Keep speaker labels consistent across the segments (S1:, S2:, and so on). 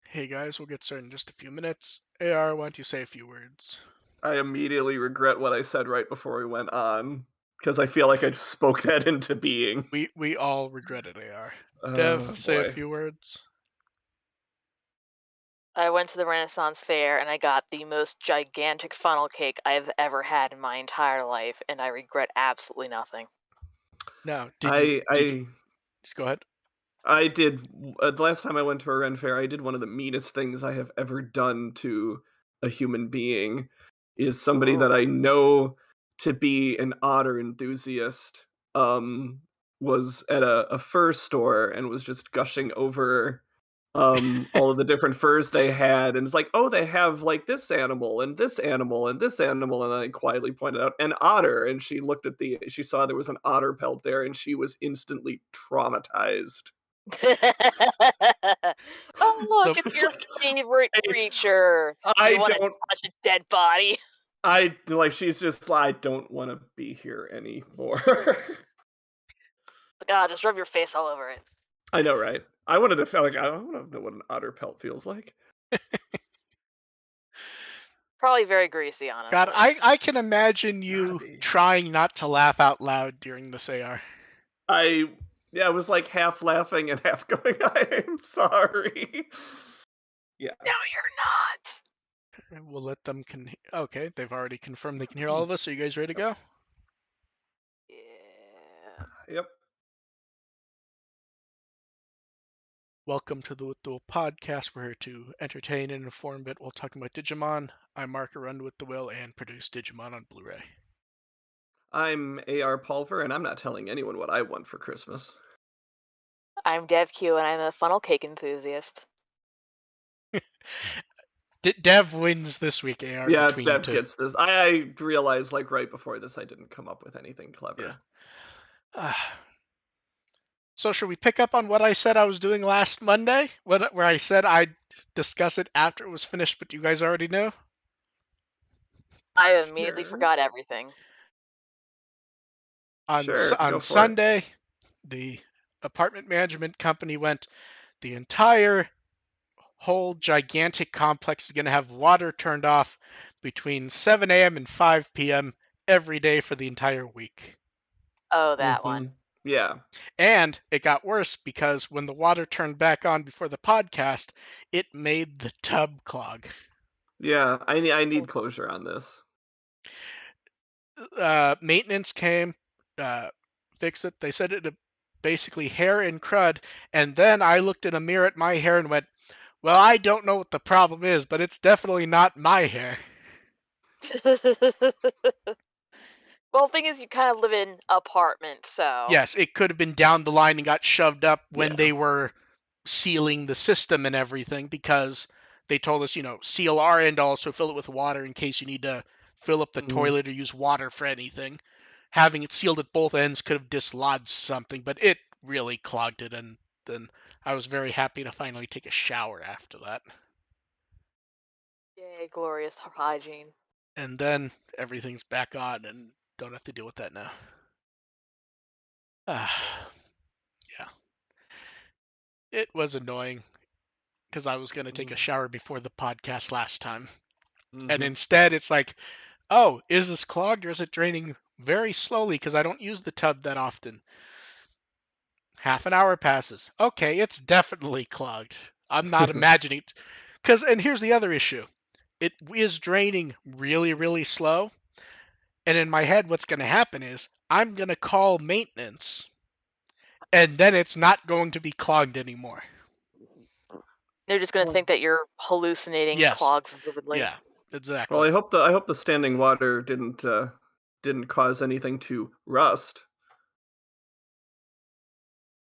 S1: Hey guys, we'll get started in just a few minutes. AR, why don't you say a few words?
S2: I immediately regret what I said right before we went on, because I feel like I just spoke that into being.
S1: We all regret it, AR. Dev,
S2: Oh
S1: say a
S2: boy.
S1: few words.
S3: I went to the Renaissance Fair and I got the most gigantic funnel cake I've ever had in my entire life, and I regret absolutely nothing.
S1: Now,
S2: I
S1: just go ahead.
S2: I did the last time I went to a Ren fair, I did one of the meanest things I have ever done to a human being. Is somebody that
S3: Ooh.
S2: I know to be an otter enthusiast was at a fur store and was just gushing over all of the different furs they had, and it's like, oh, they have like this animal and this animal and this animal, and I quietly pointed out an otter, and she looked at she saw there was an otter pelt there, and she was instantly traumatized.
S3: Oh, look,
S1: The,
S3: it's
S2: It's
S3: your
S2: like,
S3: favorite
S2: I,
S3: creature.
S2: I
S3: You want to
S2: don't,
S3: touch a dead body?
S2: I like, she's just like, I don't want to be here anymore.
S3: God, just rub your face all over it.
S2: I know, right? I wanted to feel like I want to know what an otter pelt feels like.
S3: Probably very greasy,
S1: God,
S3: honestly.
S1: I can imagine
S2: Gotta
S1: you
S2: be.
S1: trying not to laugh out loud during this, AR.
S2: I Yeah, I was like half laughing and half going, I am sorry. Yeah.
S3: No, you're not.
S1: We'll let them Okay, they've already confirmed they can hear all of us. Are you guys ready to go?
S3: Yeah.
S2: Yep.
S1: Welcome to the podcast. We're here to entertain and inform a bit while talking about Digimon. I'm Mark Arund with the Will and produce Digimon on Blu-ray.
S2: I'm AR Pulver, and I'm not telling anyone what I want for Christmas.
S3: I'm DevQ and I'm a funnel cake enthusiast.
S1: Dev wins this week, AR,
S2: Yeah,
S1: between you
S2: Dev
S1: two.
S2: gets this. I realized like right before this I didn't come up with anything clever.
S1: Yeah. So should we pick up on what I said I was doing last Monday? Where I said I'd discuss it after it was finished, but you guys already know?
S3: I immediately
S2: Sure.
S3: forgot everything.
S2: Sure,
S1: On
S2: go for it.
S1: Sunday, the apartment management company went, the entire whole gigantic complex is going to have water turned off between 7 a.m. and 5 p.m. every day for the entire week.
S3: Oh, that
S2: Mm-hmm.
S3: one.
S2: Yeah.
S1: And it got worse because when the water turned back on before the podcast, it made the tub clog.
S2: Yeah, I need closure on this.
S1: Maintenance came, fixed it. They said it basically hair and crud. And then I looked in a mirror at my hair and went, well, I don't know what the problem is, but it's definitely not my hair.
S3: Well, the thing is, you kind of live in apartment, so.
S1: Yes, it could have been down the line and got shoved up when
S2: Yeah.
S1: they were sealing the system and everything, because they told us, seal our end, also fill it with water in case you need to fill up the toilet or use water for anything. Having it sealed at both ends could have dislodged something, but it really clogged it, and then I was very happy to finally take a shower after that.
S3: Yay, glorious hygiene.
S1: And then everything's back on and don't have to deal with that now. Yeah. It was annoying because I was going to take a shower before the podcast last time. And instead it's like, oh, is this clogged or is it draining very slowly because I don't use the tub that often? Half an hour passes. Okay, it's definitely clogged. I'm not imagining it. And here's the other issue. It is draining really, really slow. And in my head, what's going to happen is I'm going to call maintenance, and then it's not going to be clogged anymore.
S3: They're just going to think that you're hallucinating clogs vividly.
S1: Yeah, exactly.
S2: Well, I hope the standing water didn't cause anything to rust.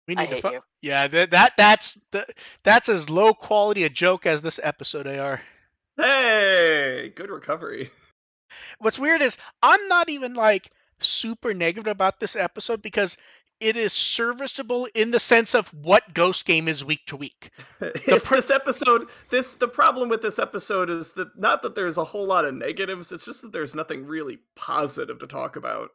S1: We need
S3: I hate you.
S1: Yeah, that's as low quality a joke as this episode, AR.
S2: Hey, good recovery.
S1: What's weird is I'm not even like super negative about this episode because it is serviceable in the sense of what Ghost Game is week to week.
S2: The problem with this episode is that not that there's a whole lot of negatives, it's just that there's nothing really positive to talk about.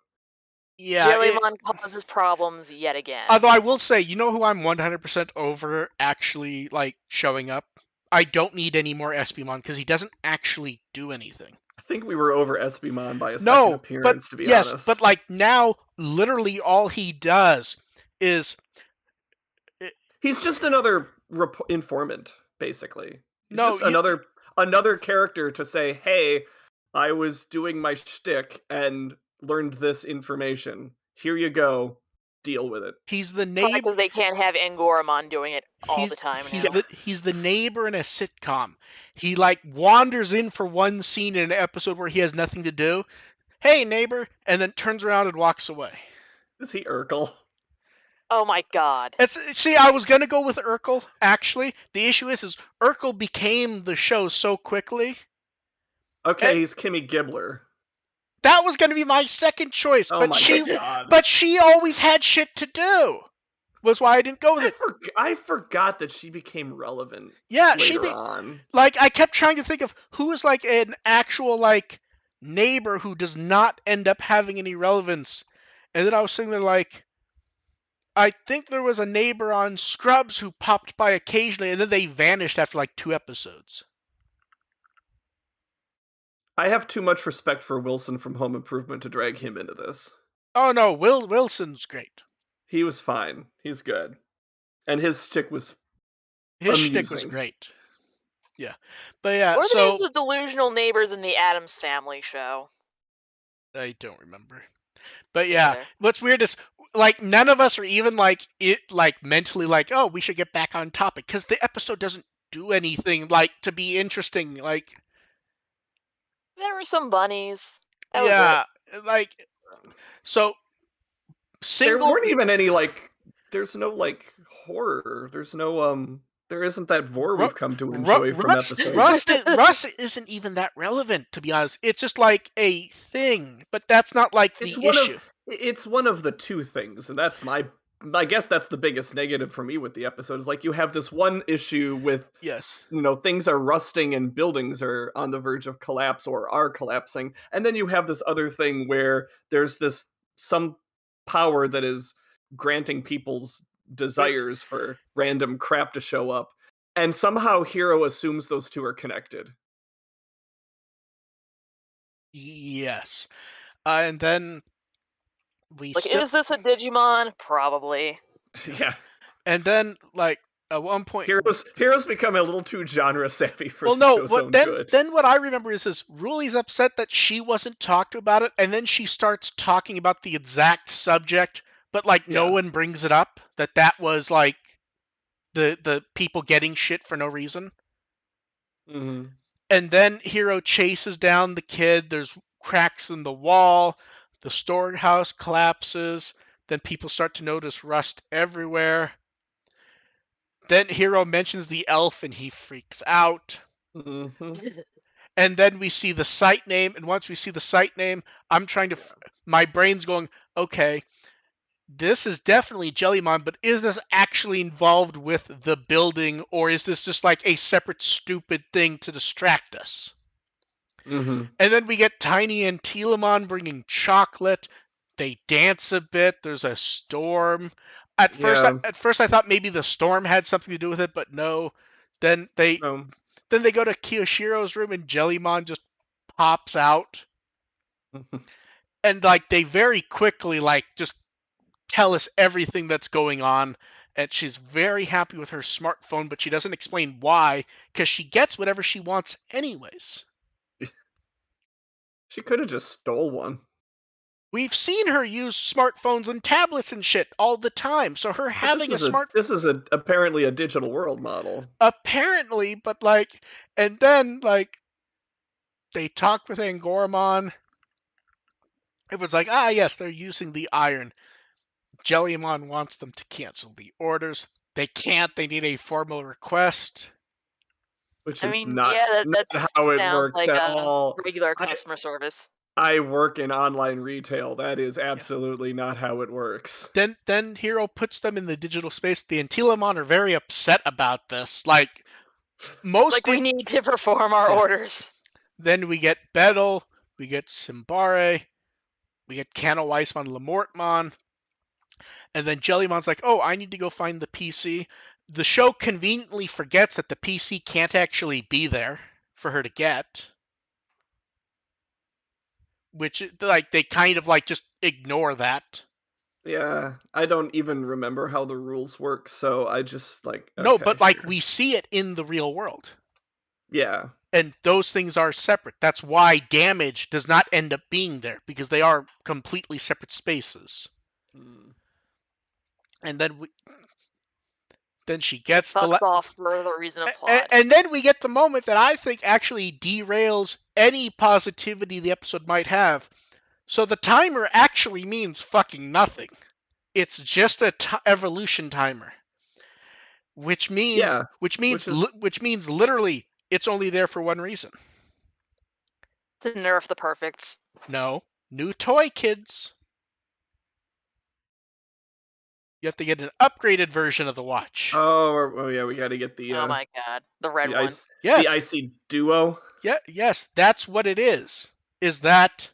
S1: Yeah,
S3: Jellymon causes problems yet again.
S1: Although I will say, you know who I'm 100% over actually like showing up? I don't need any more Espimon because he doesn't actually do anything.
S2: I think we were over Espimon by a second appearance, to be honest.
S1: Yes, but like now, literally all he does is...
S2: He's just another informant, basically. He's just another character to say, hey, I was doing my shtick and learned this information. Here you go. Deal with it.
S1: He's the neighbor...
S3: Because they can't have Angoramon doing it all the time now.
S1: He's the neighbor in a sitcom. He like wanders in for one scene in an episode where he has nothing to do. Hey, neighbor, and then turns around and walks away.
S2: Is he Urkel?
S3: Oh my god.
S1: See, I was going to go with Urkel, actually. The issue is Urkel became the show so quickly.
S2: Okay, he's Kimmy Gibbler.
S1: That was going to be my second choice,
S2: oh
S1: but she always had shit to do. Was why I didn't go with it.
S2: I forgot that she became relevant.
S1: Yeah,
S2: later on.
S1: Like I kept trying to think of who is like an actual like neighbor who does not end up having any relevance, and then I was sitting there like, I think there was a neighbor on Scrubs who popped by occasionally, and then they vanished after like 2 episodes.
S2: I have too much respect for Wilson from Home Improvement to drag him into this.
S1: Oh no, Wilson's great.
S2: He was fine. He's good. And his shtick was
S1: amusing. Shtick was great. Yeah. But yeah,
S3: what are the delusional neighbors in the Addams Family show?
S1: I don't remember. But yeah, what's weird is like none of us are even like mentally like, oh, we should get back on topic, because the episode doesn't do anything like to be interesting. Like
S3: there were some bunnies.
S1: That was like so.
S2: There weren't even any like. There's no like horror. There's no There isn't that vor we've come to enjoy from episodes.
S1: Rust isn't even that relevant, to be honest. It's just like a thing, but that's not like the issue.
S2: It's one of the two things, and that's I guess that's the biggest negative for me with the episode, is like you have this one issue with, things are rusting and buildings are on the verge of collapse or are collapsing, and then you have this other thing where there's some power that is granting people's desires for random crap to show up, and somehow Hero assumes those two are connected.
S1: Yes. And then
S3: is this a Digimon? Probably.
S2: Yeah.
S1: And then like at one point
S2: Heroes become a little too genre savvy for
S1: then what I remember is Ruli's upset that she wasn't talked about it, and then she starts talking about the exact subject, but like no one brings it up, that was like the people getting shit for no reason.
S2: Mm-hmm.
S1: And then Hero chases down the kid, there's cracks in the wall, the storehouse collapses, then people start to notice rust everywhere. Then Hero mentions the elf and he freaks out.
S2: Mm-hmm.
S1: And then we see the site name, and once we see the site name, I'm trying to my brain's going, okay, this is definitely Jellymon, but is this actually involved with the building, or is this just like a separate stupid thing to distract us?
S2: Mm-hmm.
S1: And then we get Tiny and Telemon bringing chocolate. They dance a bit. There's a storm. At first,
S2: Yeah.
S1: I thought maybe the storm had something to do with it, but no. Then they then they go to Kiyoshiro's room and Jellymon just pops out, and like they very quickly like just tell us everything that's going on. And she's very happy with her smartphone, but she doesn't explain why, because she gets whatever she wants anyways.
S2: She could have just stole one.
S1: We've seen her use smartphones and tablets and shit all the time. So her
S2: But
S1: having a smart
S2: this is apparently a digital world model.
S1: apparently, but like, and then like they talked with Angoramon. It was like, ah, yes, they're using the iron. Jellymon wants them to cancel the orders. They can't. They need a formal request.
S2: Which
S3: I
S2: is
S3: mean, yeah,
S2: not
S3: that
S2: how it
S3: sounds
S2: works
S3: like
S2: at
S3: a
S2: all.
S3: regular customer service.
S2: I work in online retail. That is
S1: Yeah.
S2: absolutely not how it works.
S1: Then Hero puts them in the digital space. The Antilamon are very upset about this. Like
S3: Like, we need to perform our orders.
S1: Then we get Betel, we get Simbare, we get Cano Weissman, Lamortmon, and then Jellymon's like, oh, I need to go find the PC. The show conveniently forgets that the PC can't actually be there for her to get. Which, like, they kind of, like, just ignore that.
S2: Yeah, I don't even remember how the rules work, so I just, like, okay,
S1: No, but, like,
S2: sure.
S1: we see it in the real world.
S2: Yeah.
S1: And those things are separate. That's why damage does not end up being there, because they are completely separate spaces. And then she gets
S3: Fucks off for the reason of plot.
S1: and then we get the moment that I think actually derails any positivity the episode might have. So the timer actually means fucking nothing. It's just a evolution timer, which means literally it's only there for one reason.
S3: To nerf the perfects.
S1: No, new toy, kids. You have to get an upgraded version of the watch.
S2: Oh yeah, we got to get the.
S3: Oh my god, the red one.
S1: Yes,
S2: the IC Duo.
S1: Yeah, yes, that's what it is. Is that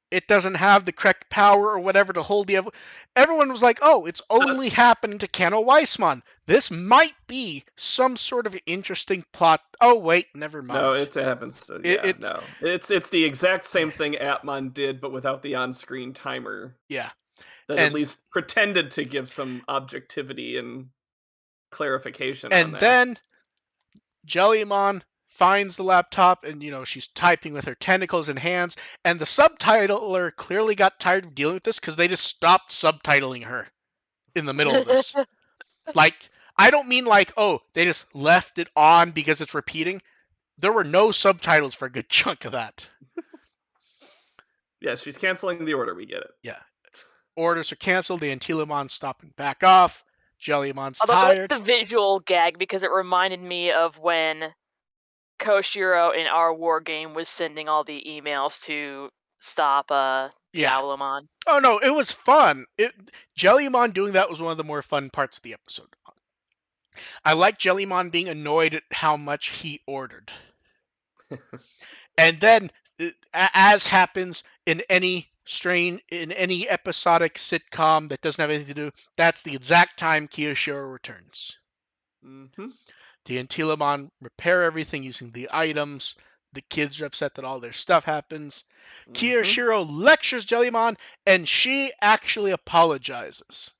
S1: it doesn't have the correct power or whatever to hold the. Everyone was like, "Oh, it's only happening to Cano Weissman. This might be some sort of interesting plot." Oh wait, never mind.
S2: No, it happens to. Yeah, no, it's the exact same thing Atmon did, but without the on-screen timer.
S1: Yeah,
S2: that at least pretended to give some objectivity and clarification.
S1: And
S2: on that.
S1: then Jellymon finds the laptop, and she's typing with her tentacles and hands, and the subtitler clearly got tired of dealing with this because they just stopped subtitling her in the middle of this. Like, I don't mean like, oh, they just left it on because it's repeating. There were no subtitles for a good chunk of that.
S2: Yeah, she's canceling the order. We get it.
S1: Yeah. Orders are canceled. The Antilamon's stopping back off. Jellymon's tired.
S3: The visual gag, because it reminded me of when Koshiro in our war game was sending all the emails to stop Jellymon.
S1: Oh no, it was fun. Jellymon doing that was one of the more fun parts of the episode. I like Jellymon being annoyed at how much he ordered. And then, as happens in any episodic sitcom that doesn't have anything to do, that's the exact time Kiyoshiro returns.
S2: Mm-hmm.
S1: The Antilamon repair everything using the items. The kids are upset that all their stuff happens. Mm-hmm. Kiyoshiro lectures Jellymon, and she actually apologizes.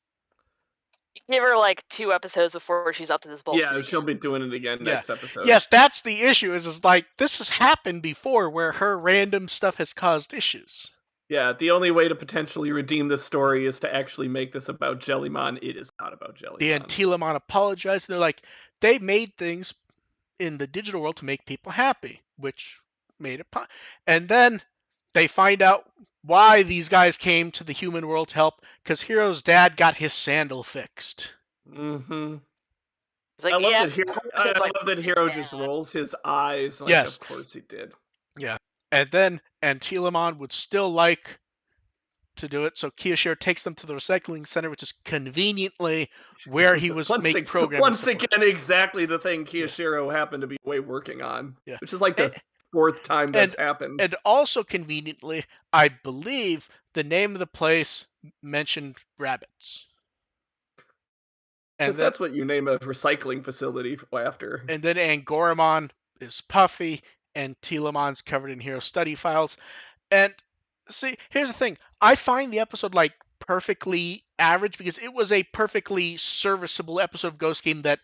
S3: Give her like 2 episodes before she's up to this bullshit.
S2: Yeah, she'll be doing it again next episode.
S1: Yes, that's the issue. Is like this has happened before, where her random stuff has caused issues.
S2: Yeah, the only way to potentially redeem this story is to actually make this about Jellymon. It is not about Jellymon.
S1: The Antilamon apologized. They're like, they made things in the digital world to make people happy, which made it. And then they find out why these guys came to the human world to help, because Hero's dad got his sandal fixed.
S2: Mm-hmm.
S3: It's like,
S2: I love
S3: yeah,
S2: that
S3: of
S2: Hero.
S3: course
S2: I
S3: it's like
S2: love that Hero just rolls his eyes. Like,
S1: Yes.
S2: of course he did.
S1: Yeah. And then Antilamon would still like to do it, so Kiyoshiro takes them to the recycling center, which is conveniently where he was make programming
S2: once
S1: support.
S2: again, exactly the thing Kiyoshiro happened to be working on.
S1: Yeah.
S2: Which is like the fourth time that's happened.
S1: And also conveniently, I believe the name of the place mentioned rabbits.
S2: Because that's what you name a recycling facility after.
S1: And then Angoramon is puffy, and Telamon's covered in hero study files. And see, here's the thing. I find the episode like perfectly average because it was a perfectly serviceable episode of Ghost Game that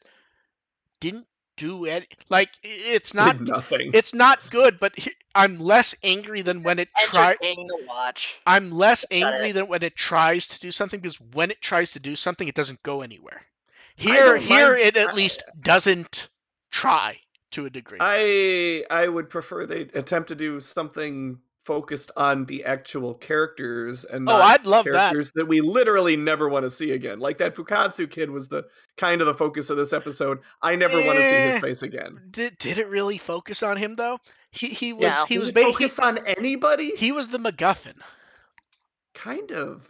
S1: didn't do it. Like it's not
S2: Did nothing.
S1: It's not good, but I'm less angry than when it tries.
S3: entertaining to watch.
S1: I'm less
S3: Got
S1: angry
S3: it.
S1: than when it tries to do something because when it tries to do something, it doesn't go anywhere.
S2: I don't
S1: Here
S2: mind-
S1: it at least doesn't try to a degree.
S2: I would prefer they attempt to do something focused on the actual characters and not
S1: I'd love that.
S2: characters that we literally never want to see again. Like that Fukatsu kid was the kind of the focus of this episode. I never want to see his face again.
S1: Did it really focus on him though? He was
S3: No.
S1: he was
S2: Did it focus on anybody?
S1: he was the MacGuffin.
S2: Kind of.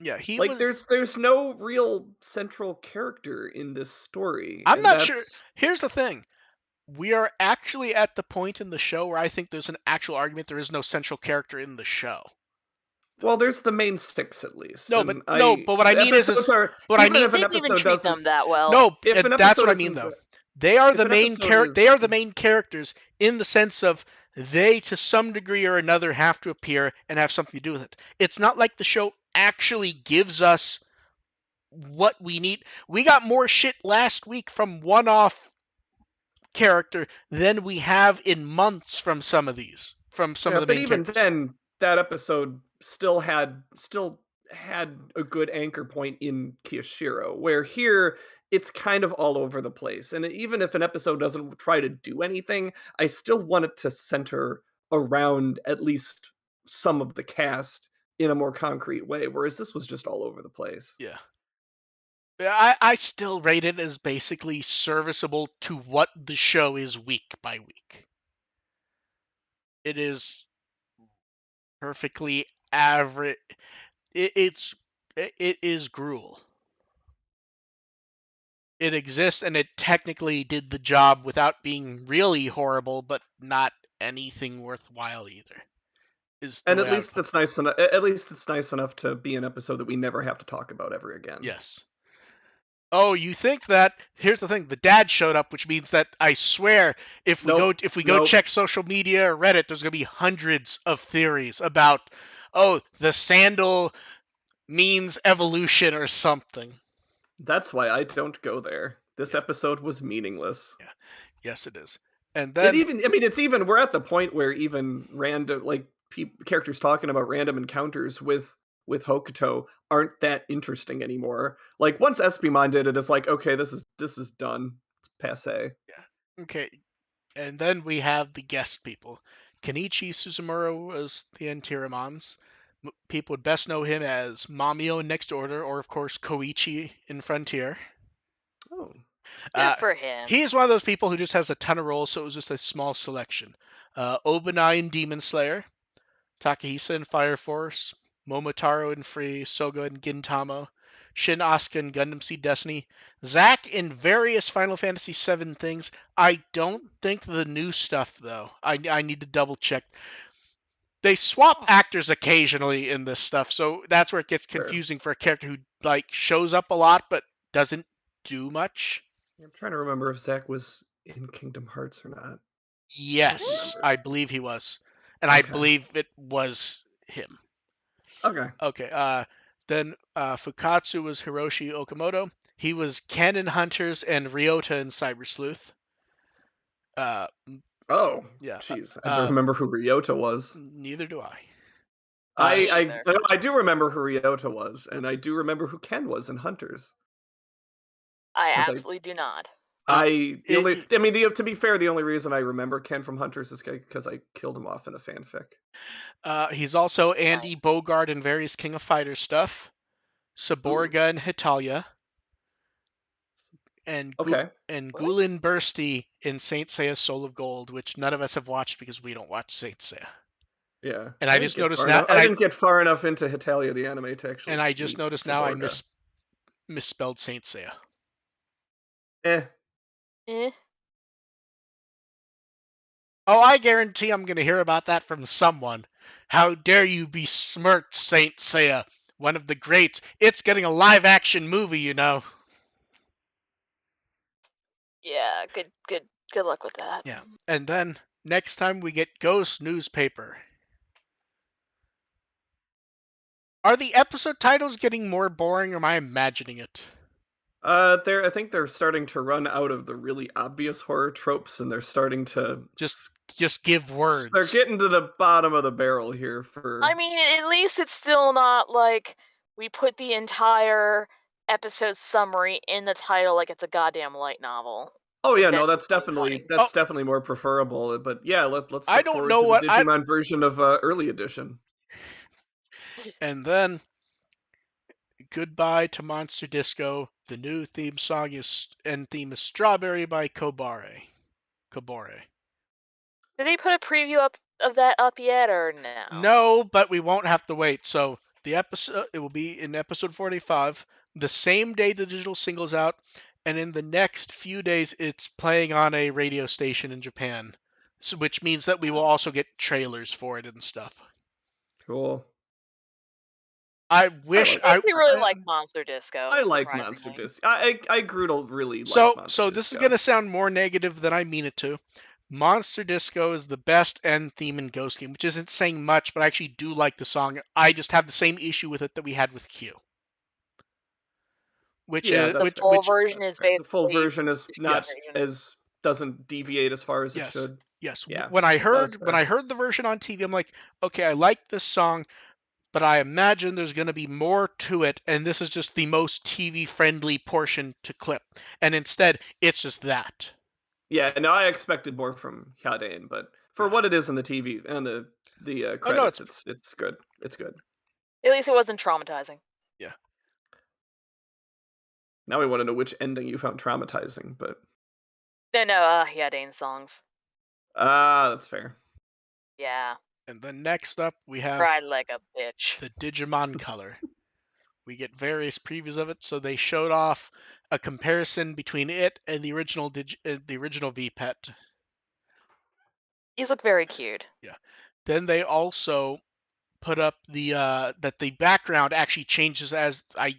S1: Yeah, he
S2: Like
S1: was.
S2: there's no real central character in this story.
S1: I'm
S2: and
S1: not
S2: that's...
S1: sure. Here's the thing. We are actually at the point in the show where I think there's an actual argument there is no central character in the show.
S2: Well, there's the main six at least.
S1: No, but what I mean is
S2: what I mean, if an
S3: Didn't even
S2: episode
S3: treat
S2: doesn't
S3: them that well.
S1: No,
S2: if an
S1: that's what I
S2: episode
S1: mean
S2: isn't
S1: though. They are
S2: if
S1: the
S2: an
S1: main
S2: episode
S1: they are the
S2: is-
S1: main characters in the sense of they to some degree or another have to appear and have something to do with it. It's not like the show actually gives us what we need. We got more shit last week from one-off character than we have in months from some of these, from some of the
S2: but
S1: main
S2: even
S1: characters.
S2: then, that episode still had a good anchor point in Kiyoshiro, where here it's kind of all over the place. And even if an episode doesn't try to do anything, I still want it to center around at least some of the cast in a more concrete way, whereas this was just all over the place.
S1: Yeah. I still rate it as basically serviceable to what the show is week by week. It is perfectly average. It is gruel. It exists and it technically did the job without being really horrible, but not anything worthwhile either.
S2: And at least it's nice enough. At least it's nice enough to be an episode that we never have to talk about ever again.
S1: Yes. Oh, you think that? Here's the thing: the dad showed up, which means that I swear, if we go check social media or Reddit, there's gonna be hundreds of theories about, the sandal means evolution or something.
S2: That's why I don't go there. This episode was meaningless.
S1: Yeah. Yes, it is. And then
S2: we're at the point where even random characters talking about random encounters with Hokuto aren't that interesting anymore. Like once Espimon did it, it's like, okay, this is done. It's passé.
S1: Yeah. Okay. And then we have the guest people. Kenichi Suzumura was the Antiramons. People would best know him as Mamio in Next Order, or of course Koichi in Frontier.
S2: Oh.
S3: Good for him.
S1: He is one of those people who just has a ton of roles, so it was just a small selection. Obanai in Demon Slayer, Takahisa in Fire Force, Momotaro in Free, Soga in Gintama, Shin Asuka in Gundam Seed Destiny, Zack in various Final Fantasy VII things. I don't think the new stuff, though. I need to double check. They swap actors occasionally in this stuff, so that's where it gets confusing for a character who shows up a lot but doesn't do much.
S2: I'm trying to remember if Zack was in Kingdom Hearts or not.
S1: Yes, I believe he was. And I believe it was him.
S2: Okay.
S1: Okay. Then Fukatsu was Hiroshi Okamoto. He was Ken in Hunters and Ryota in Cyber Sleuth. Yeah.
S2: Jeez. I don't remember who Ryota was.
S1: Neither do I.
S2: I do remember who Ryota was, and I do remember who Ken was in Hunters.
S3: I absolutely do not.
S2: To be fair, the only reason I remember Ken from Hunters is because I killed him off in a fanfic.
S1: He's also Andy Bogard in various King of Fighters stuff. Saborga and Hitalia. and
S2: Okay.
S1: and
S3: What?
S1: Gulin Bursty in Saint Seiya's Soul of Gold, which none of us have watched because we don't watch Saint Seiya.
S2: Yeah.
S1: And
S2: I
S1: I
S2: didn't
S1: just
S2: get
S1: noticed
S2: far
S1: now,
S2: enough. I didn't get far enough into Hitalia the anime to actually meet
S1: I
S2: Sidorga.
S1: misspelled Saint Seiya.
S2: Eh.
S3: Eh.
S1: Oh, I guarantee I'm going to hear about that from someone. How dare you besmirch Saint Seiya, one of the greats. It's getting a live action movie, you know.
S3: Yeah, good luck with that.
S1: Yeah. And then next time we get Ghost Newspaper. Are the episode titles getting more boring, or am I imagining it?
S2: I think they're starting to run out of the really obvious horror tropes, and they're starting to.
S1: Just give words.
S2: They're getting to the bottom of the barrel here for.
S3: I mean, at least it's still not like we put the entire episode summary in the title like it's a goddamn light novel.
S2: Oh yeah, no,
S3: Then
S2: that's
S3: it'll be
S2: definitely
S3: funny.
S2: more preferable. But yeah, let's
S1: I
S2: look
S1: don't
S2: forward
S1: know
S2: to the
S1: what I.
S2: Digimon version of early edition.
S1: And then Goodbye to Monster Disco. The new theme song is Strawberry by Kobare.
S3: Did they put a preview up of that up yet or no?
S1: No, but we won't have to wait. So the episode it will be in episode 45, the same day the digital single's out, and in the next few days it's playing on a radio station in Japan. So, which means that we will also get trailers for it and stuff.
S2: Cool.
S1: I wish
S3: I actually really like Monster Disco.
S2: I like
S3: surprisingly.
S2: Monster Disco. I grew to really like
S1: So
S2: Monster
S1: this is
S2: Disco.
S1: going to sound more negative than I mean it to. Monster Disco is the best end theme in Ghost Game, which isn't saying much, but I actually do like the song. I just have the same issue with it that we had with Q. Which
S2: Yeah,
S1: is
S3: The full version is
S2: the full
S3: basically
S2: version is not
S1: Yes.
S2: as doesn't deviate as far as it
S1: yes,
S2: should.
S1: yes.
S2: Yeah,
S1: When I
S2: that is
S1: heard
S2: fair.
S1: the version on TV, I'm like, okay, I like this song, but I imagine there's going to be more to it, and this is just the most TV friendly portion to clip. And instead, it's just that.
S2: Yeah, no, I expected more from Hyadane, but for
S1: Yeah.
S2: what it is in the TV and the
S1: Oh, no,
S2: credits, it's good. It's good.
S3: At least it wasn't traumatizing.
S1: Yeah.
S2: Now we want to know which ending you found traumatizing, but
S3: No, yeah, Dane songs.
S2: that's fair.
S3: Yeah.
S1: And then next up, we have
S3: Cried like a bitch.
S1: the Digimon Color. We get various previews of it, so they showed off a comparison between it and the original VPET.
S3: These look very cute.
S1: Yeah. Then they also put up the that the background actually changes as I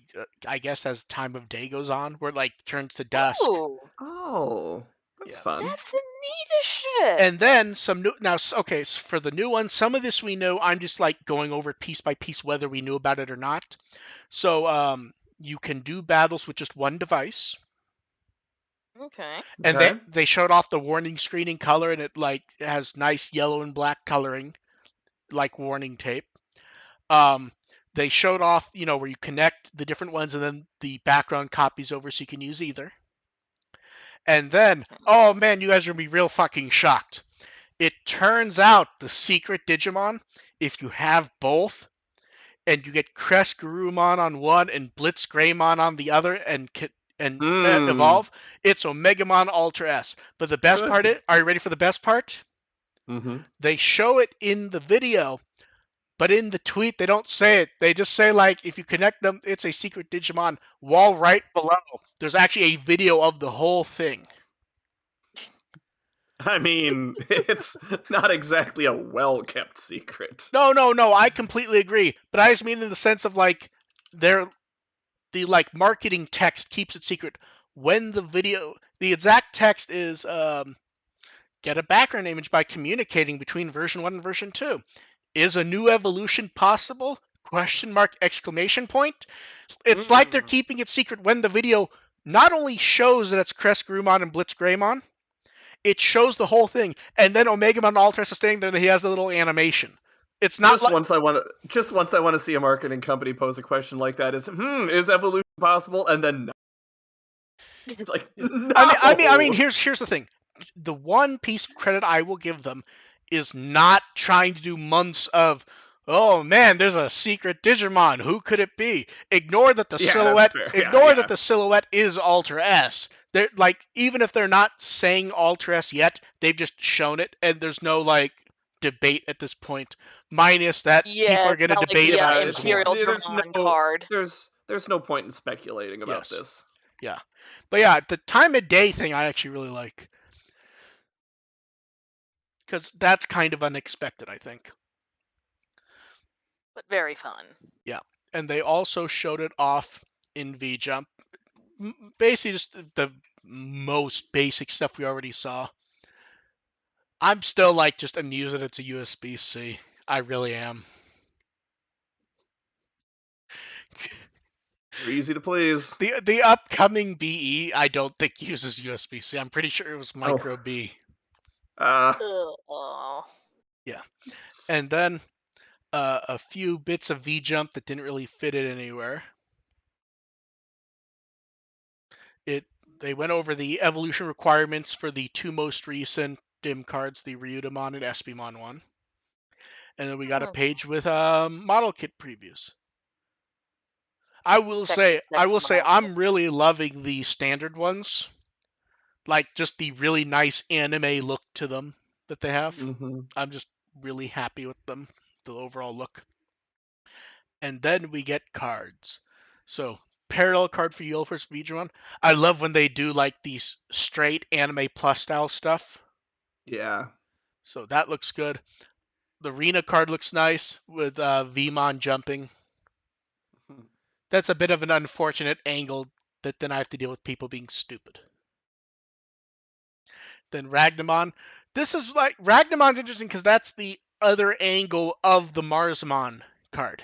S1: guess as time of day goes on, where it like turns to dusk.
S3: Ooh,
S2: Oh, that's
S1: Yeah.
S2: fun.
S3: that's the neatest shit.
S1: And then some new okay, so for the new one, some of this we know. I'm just like going over it piece by piece whether we knew about it or not. So you can do battles with just one device.
S3: Okay.
S1: And
S2: Okay.
S1: they showed off the warning screen in color, and it like has nice yellow and black coloring, like warning tape. They showed off, where you connect the different ones, and then the background copies over, so you can use either. And then, oh man, you guys are gonna be real fucking shocked. It turns out the secret Digimon, if you have both, and you get Crest Garurumon on one and Blitz Greymon on the other, and evolve, it's Omegamon Ultra S. But the best part is, are you ready for the best part?
S2: Mm-hmm.
S1: They show it in the video, but in the tweet they don't say it. They just say like, if you connect them, it's a secret Digimon. While right below, there's actually a video of the whole thing.
S2: I mean, it's not exactly a well-kept secret.
S1: No, I completely agree. But I just mean in the sense of like, the like marketing text keeps it secret. When the exact text is get a background image by communicating between version 1 and version 2. Is a new evolution possible? Question mark, exclamation point. It's like they're keeping it secret when the video not only shows that it's Crest Garurumon and Blitz Greymon, it shows the whole thing, and then Omegamon Ultra is standing there and he has a little animation. It's not
S2: once I want to see a marketing company pose a question like that is evolution possible? And then no. It's like no.
S1: I mean here's the thing. The one piece of credit I will give them is not trying to do months of, oh man, there's a secret Digimon. Who could it be? Ignore that the silhouette.
S2: That's fair.
S1: Ignore that the silhouette is Ultra S. They're like, even if they're not saying Ultra yet, they've just shown it, and there's no like debate at this point. Minus that people
S3: Yeah,
S1: are
S3: it's
S1: going to
S3: not like
S1: debate
S3: the
S1: about Digimon.
S3: Imperial Dramon card.
S2: There's no point in speculating about
S1: Yes.
S2: this.
S1: Yeah. But yeah, the time of day thing I actually really like. Because that's kind of unexpected, I think.
S3: But very fun.
S1: Yeah. And they also showed it off in V Jump. Basically, just the most basic stuff we already saw. I'm still like just amused that it's a USB-C. I really am.
S2: They're easy to please.
S1: The upcoming BE I don't think uses USB-C. I'm pretty sure it was micro B.
S3: Oh.
S1: Yeah. And then a few bits of V Jump that didn't really fit it anywhere. They went over the evolution requirements for the two most recent dim cards, the Ryudamon and Espimon one. And then we got a page with model kit previews. I will say I'm really loving the standard ones. Like just the really nice anime look to them that they have.
S2: Mm-hmm.
S1: I'm just really happy with them, the overall look. And then we get cards. So parallel card for Yulfor's Vigimon. I love when they do like these straight anime plus style stuff.
S2: Yeah.
S1: So that looks good. The Rena card looks nice with Vmon jumping. That's a bit of an unfortunate angle that then I have to deal with people being stupid. Then Ragnamon. This is like Ragnamon's interesting because that's the other angle of the Marsmon card.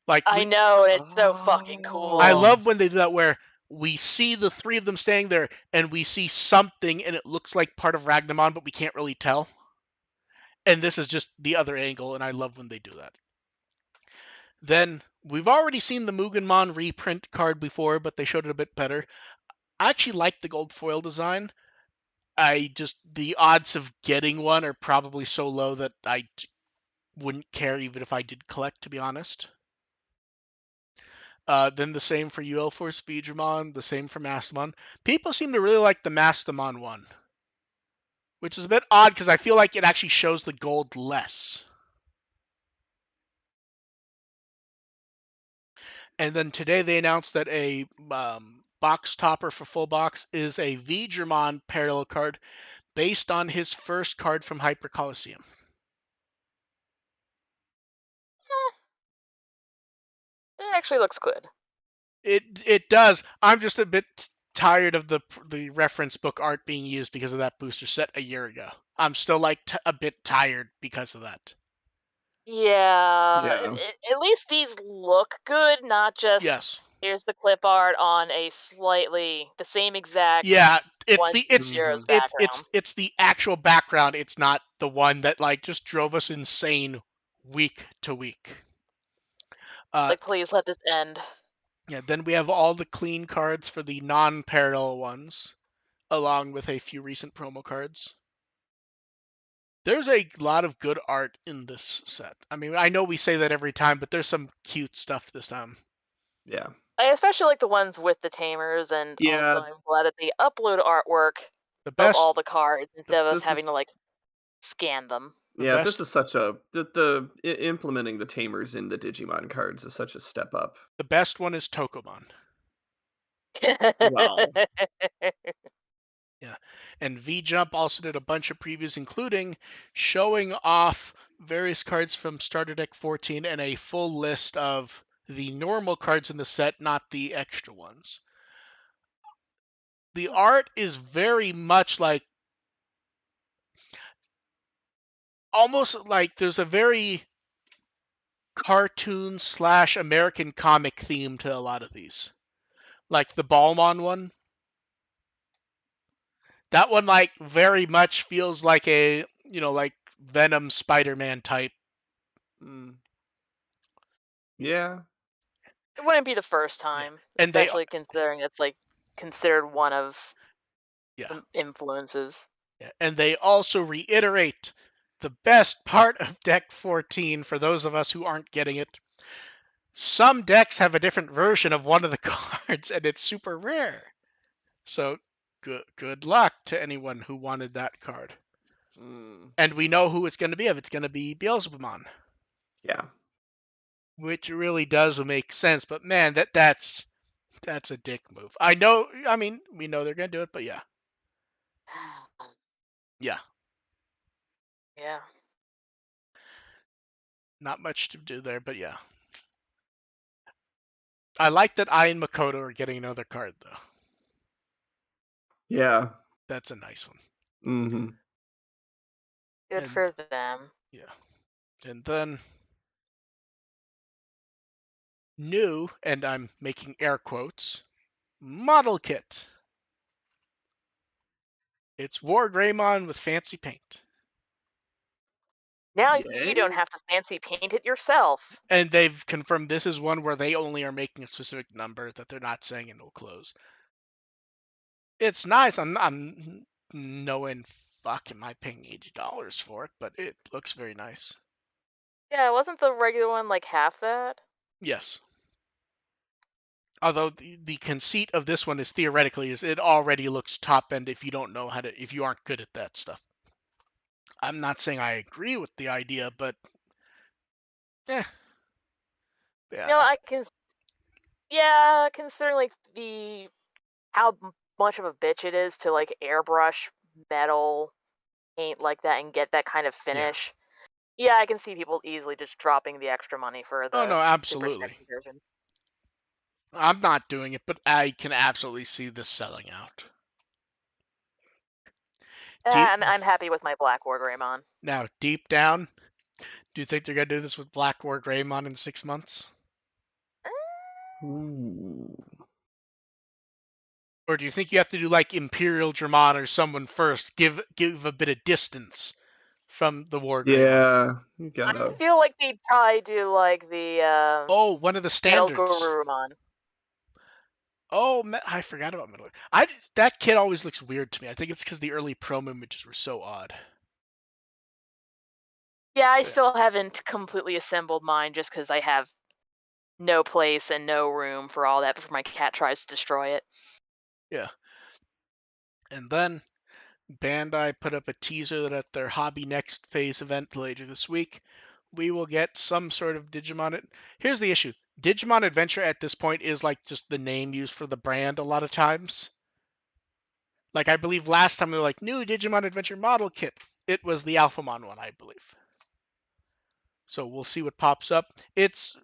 S1: Like
S3: I know, and it's so fucking cool.
S1: I love when they do that where we see the three of them staying there and we see something and it looks like part of Ragnamon, but we can't really tell. And this is just the other angle, and I love when they do that. Then we've already seen the Mugenmon reprint card before, but they showed it a bit better. I actually like the gold foil design. The odds of getting one are probably so low that I wouldn't care even if I did collect, to be honest. Then the same for UL Force Vigimon, the same for Mastamon. People seem to really like the Mastamon one, which is a bit odd because I feel like it actually shows the gold less. And then today they announced that a box topper for full box is a Vigimon parallel card based on his first card from Hyper Coliseum.
S3: It actually looks good.
S1: It does. I'm just a bit tired of the reference book art being used because of that booster set a year ago. I'm still like a bit tired because of that.
S3: Yeah. At least these look good, not just
S1: Yes.
S3: here's the clip art on a slightly the same exact background.
S1: It's the actual background. It's not the one that like just drove us insane week to week.
S3: Like, please let this end.
S1: Yeah, then we have all the clean cards for the non-parallel ones, along with a few recent promo cards. There's a lot of good art in this set. I mean, I know we say that every time, but there's some cute stuff this time.
S2: Yeah.
S3: I especially like the ones with the tamers, and also I'm glad that they upload artwork of all the cards instead of us having to like scan them.
S2: This is such a implementing the tamers in the Digimon cards is such a step up.
S1: The best one is Tokomon.
S2: Well.
S1: Yeah, and V-Jump also did a bunch of previews, including showing off various cards from Starter Deck 14 and a full list of the normal cards in the set, not the extra ones. The art is very much like, almost like there's a very cartoon / American comic theme to a lot of these. Like the Balmon one. That one like very much feels like a, like Venom Spider-Man type.
S2: Yeah.
S3: It wouldn't be the first time, especially considering it's like considered one of the influences.
S1: Yeah. And they also reiterate the best part of Deck 14 for those of us who aren't getting it. Some decks have a different version of one of the cards, and it's super rare. So good luck to anyone who wanted that card.
S2: Mm,
S1: And we know who it's going to be if it's going to be Beelzebubon,
S2: yeah.
S1: which really does make sense. But man, that's a dick move. I know. I mean, we know they're going to do it, but yeah, yeah,
S3: Yeah.
S1: not much to do there, but yeah. I like that I and Makoto are getting another card though.
S2: Yeah.
S1: That's a nice one.
S2: Mm-hmm.
S3: Good
S1: And
S3: for them.
S1: yeah, and then new, and I'm making air quotes, model kit. It's War Greymon with fancy paint.
S3: Now you
S2: Yay?
S3: don't have to fancy paint it yourself.
S1: And they've confirmed this is one where they only are making a specific number that they're not saying it will close. It's nice. I'm knowing fuck am I paying $80 for it, but it looks very nice.
S3: Yeah, wasn't the regular one like half that?
S1: Yes. Although the conceit of this one is theoretically is it already looks top end if you don't know how to if you aren't good at that stuff. I'm not saying I agree with the idea, but yeah,
S3: No,
S1: yeah,
S3: I can. Yeah, considering like the how much of a bitch it is to like airbrush metal paint like that and get that kind of
S1: yeah.
S3: finish. Yeah, I can see people easily just dropping the extra money for
S1: Oh
S3: the
S1: no,
S3: super
S1: absolutely.
S3: sexy version.
S1: I'm not doing it, but I can absolutely see this selling out. Deep
S3: I'm happy with my Black War Greymon.
S1: now, deep down, do you think they're gonna do this with Black War Greymon in 6 months,
S2: Ooh.
S1: or do you think you have to do like Imperial Dramon or someone first, give a bit of distance from the War Greymon?
S2: Yeah. You
S3: I
S2: gotta.
S3: feel like they'd probably do like the
S1: Oh, one of the
S3: Metal
S1: standards.
S3: Garurumon.
S1: Oh, I forgot about Metal. That kid always looks weird to me. I think it's because the early promo images were so odd.
S3: Yeah, I
S1: Yeah,
S3: still haven't completely assembled mine just because I have no place and no room for all that before my cat tries to destroy it.
S1: yeah. And then Bandai put up a teaser that at their Hobby Next Phase event later this week, we will get some sort of Digimon. Here's the issue: Digimon Adventure at this point is like just the name used for the brand a lot of times. Like I believe last time they were like new Digimon Adventure model kit. It was the Alphamon one, I believe. So we'll see what pops up. It's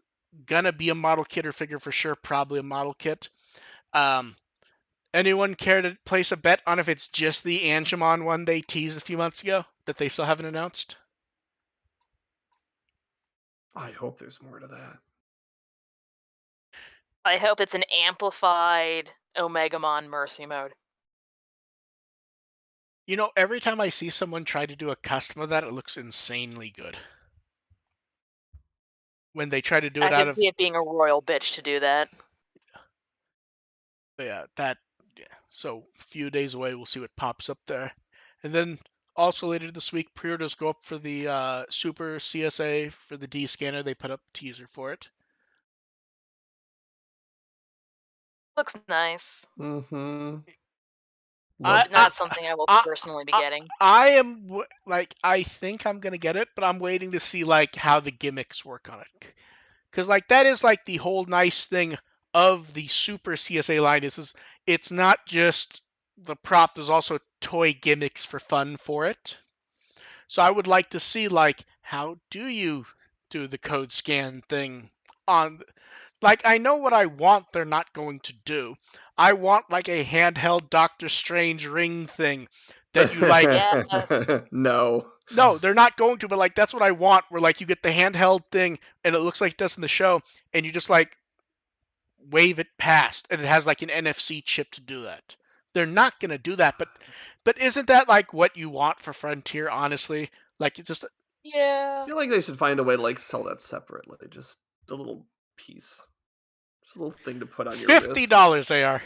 S1: gonna be a model kit or figure for sure, probably a model kit. Um, Anyone care to place a bet on if it's just the Angemon one they teased a few months ago that they still haven't announced?
S2: I hope there's more to that.
S3: I hope it's an amplified Omegamon Mercy Mode.
S1: You know, every time I see someone try to do a custom of that, it looks insanely good. When they try to do
S3: I
S1: it out
S3: could
S1: of,
S3: see it being a royal bitch to do that.
S1: yeah, So a few days away, we'll see what pops up there. And then also later this week, pre-orders go up for the Super CSA for the D scanner. They put up a teaser for it.
S3: Looks nice.
S2: Mm-hmm.
S1: I
S2: Love
S1: I
S3: Not something I will
S1: I
S3: personally be
S1: I,
S3: getting.
S1: I am like I think I'm gonna get it, but I'm waiting to see like how the gimmicks work on it. Because like that is like the whole nice thing of the Super CSA line is it's not just the prop. There's also toy gimmicks for fun for it. So I would like to see like how do you do the code scan thing on like I know what I want they're not going to do. I want like a handheld Doctor Strange ring thing that you like.
S3: Yeah,
S2: No.
S1: No, they're not going to, but like that's what I want where like you get the handheld thing and it looks like it does in the show and you just like wave it past and it has like an NFC chip to do that. They're not going to do that, but isn't that like what you want for Frontier honestly? Like it just
S3: yeah.
S2: I feel like they should find a way to like sell that separately. Just a little piece. Just a little thing to put on your wrist.
S1: $50 they are.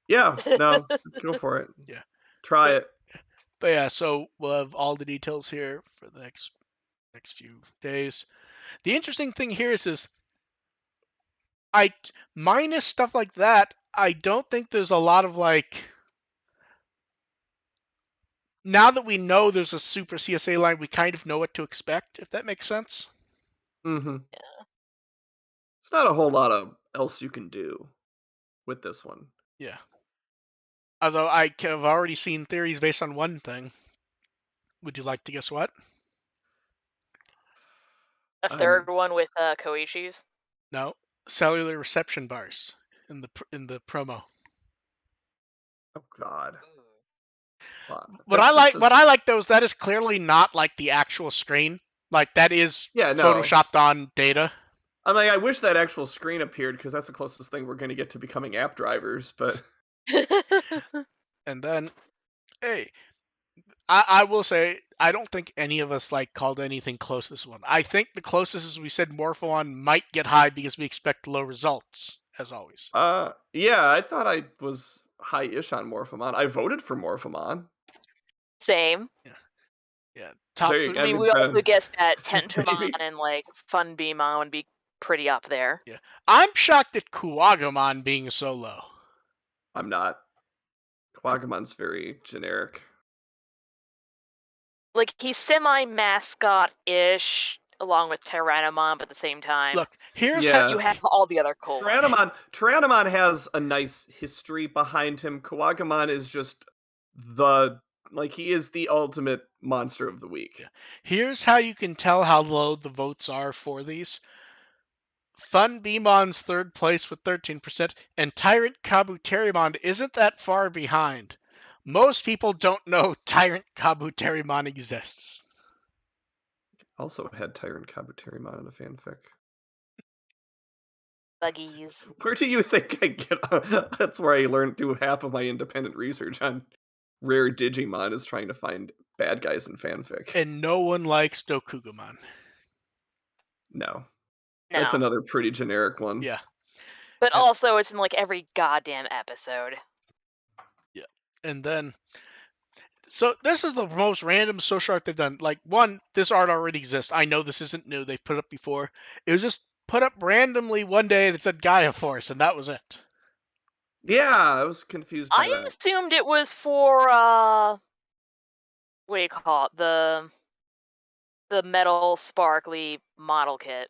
S2: Yeah, no, go for it.
S1: Yeah.
S2: Try
S1: But
S2: it.
S1: but yeah, so we'll have all the details here for the next few days. The interesting thing here is I minus stuff like that, I don't think there's a lot of like. Now that we know there's a Super CSA line, we kind of know what to expect. If that makes sense.
S2: Mm-hmm.
S3: Yeah.
S2: It's not a whole lot of else you can do with this one.
S1: Yeah. Although I have already seen theories based on one thing. Would you like to guess what?
S3: A
S2: I'm
S3: third one with Koishi's.
S1: No, cellular reception bars in the promo.
S2: oh god. Wow.
S1: What I
S2: That's just
S1: like,
S2: a
S1: what I like those. That is clearly not like the actual screen. Like that is
S2: yeah, no.
S1: photoshopped on data.
S2: I'm like, I wish that actual screen appeared because that's the closest thing we're gonna get to becoming app drivers, but
S1: And then, hey, I will say I don't think any of us like called anything close to this one. I think the closest is we said Morpholon might get high because we expect low results, as always.
S2: yeah, I thought I was high-ish on Morphomon. I voted for Morphomon.
S3: Same.
S1: Yeah, yeah.
S2: There
S1: Top
S2: you
S1: three.
S3: I
S2: I
S3: mean,
S2: mean,
S3: we also guessed that Tentomon
S2: maybe
S3: and like Funbeamon would be pretty up there.
S1: Yeah, I'm shocked at Kuwagamon being so low.
S2: I'm not. Quagamon's very generic.
S3: Like he's semi-mascot-ish, along with Tyrannomon, but at the same time,
S1: Look, here's how.
S2: Yeah.
S3: you have all the other cool ones.
S2: Tyrannomon has a nice history behind him. Quagamon is just he is the ultimate monster of the week.
S1: Yeah. Here's how you can tell how low the votes are for these. Funbeamon's third place with 13%, and Tyrant Kabuterimon isn't that far behind. Most people don't know Tyrant Kabuterimon exists.
S2: Also had Tyrant Kabuterimon in a fanfic.
S3: Buggies.
S2: Where do you think I get? That's where I learned do half of my independent research on rare Digimon is trying to find bad guys in fanfic.
S1: And no one likes Dokugamon.
S2: No,
S3: No.
S2: that's another pretty generic one.
S1: Yeah.
S3: But
S1: And-
S3: also, it's in like every goddamn episode.
S1: Yeah. And then, so this is the most random social art they've done. Like, one, this art already exists. I know this isn't new. They've put it up before. It was just put up randomly one day that said Gaia Force, and that was it.
S2: Yeah, I was confused by
S3: I
S2: that.
S3: assumed it was for what do you call it? The metal sparkly model kit.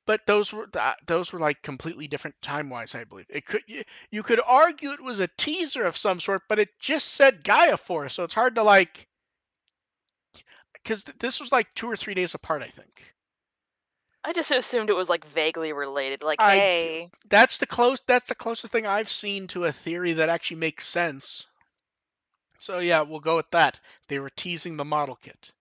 S1: But those were like completely different time wise, I believe. It could you could argue it was a teaser of some sort, but it just said Gaia Force, so it's hard to like because this was like 2 or 3 days apart, I think.
S3: I just assumed it was like vaguely related. Like,
S1: I
S3: hey,
S1: that's the closest thing I've seen to a theory that actually makes sense. So yeah, we'll go with that. They were teasing the model kit.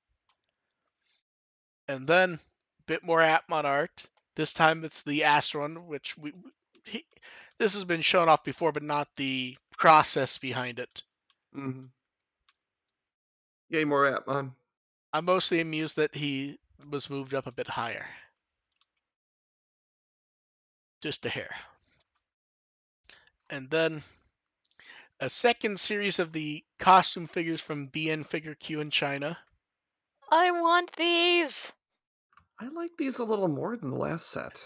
S1: And then a bit more Atmon art. This time it's the Astron, which this has been shown off before, but not the process behind it.
S2: Mm-hmm. Yay, more Atmon.
S1: I'm mostly amused that he was moved up a bit higher. Just a hair. And then a second series of the costume figures from BN Figure Q in China.
S3: I want these.
S2: I like these a little more than the last set.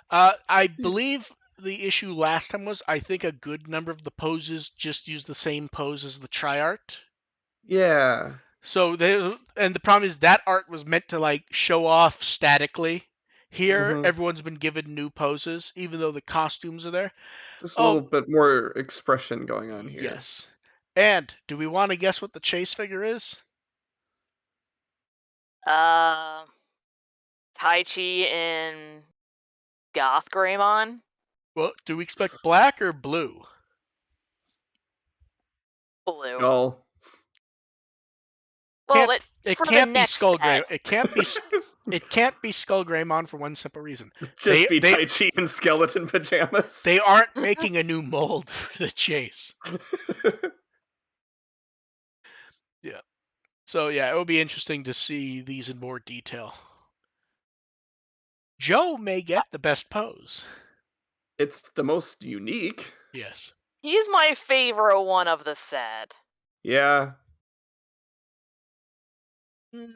S1: I believe the issue last time was I think a good number of the poses just use the same pose as the tri-art.
S2: Yeah.
S1: So and the problem is that art was meant to like show off statically. Here,
S2: Mm-hmm.
S1: everyone's been given new poses, even though the costumes are there.
S2: Just a little bit more expression going on here.
S1: Yes. And do we want to guess what the chase figure is?
S3: Tai Chi and Goth Greymon.
S1: Well, do we expect black or blue?
S3: Blue.
S2: Skull.
S3: Well,
S1: It
S3: for the
S1: can't be
S3: next
S1: Skull Gray.
S3: set.
S1: It can't be. It can't be Skull Greymon for one simple reason.
S2: Just be Tai Chi in skeleton pajamas.
S1: They aren't making a new mold for the chase. Yeah. So yeah, it will be interesting to see these in more detail. Joe may get the best pose.
S2: It's the most unique.
S1: Yes.
S3: He's my favorite one of the set.
S2: Yeah.
S1: Mm.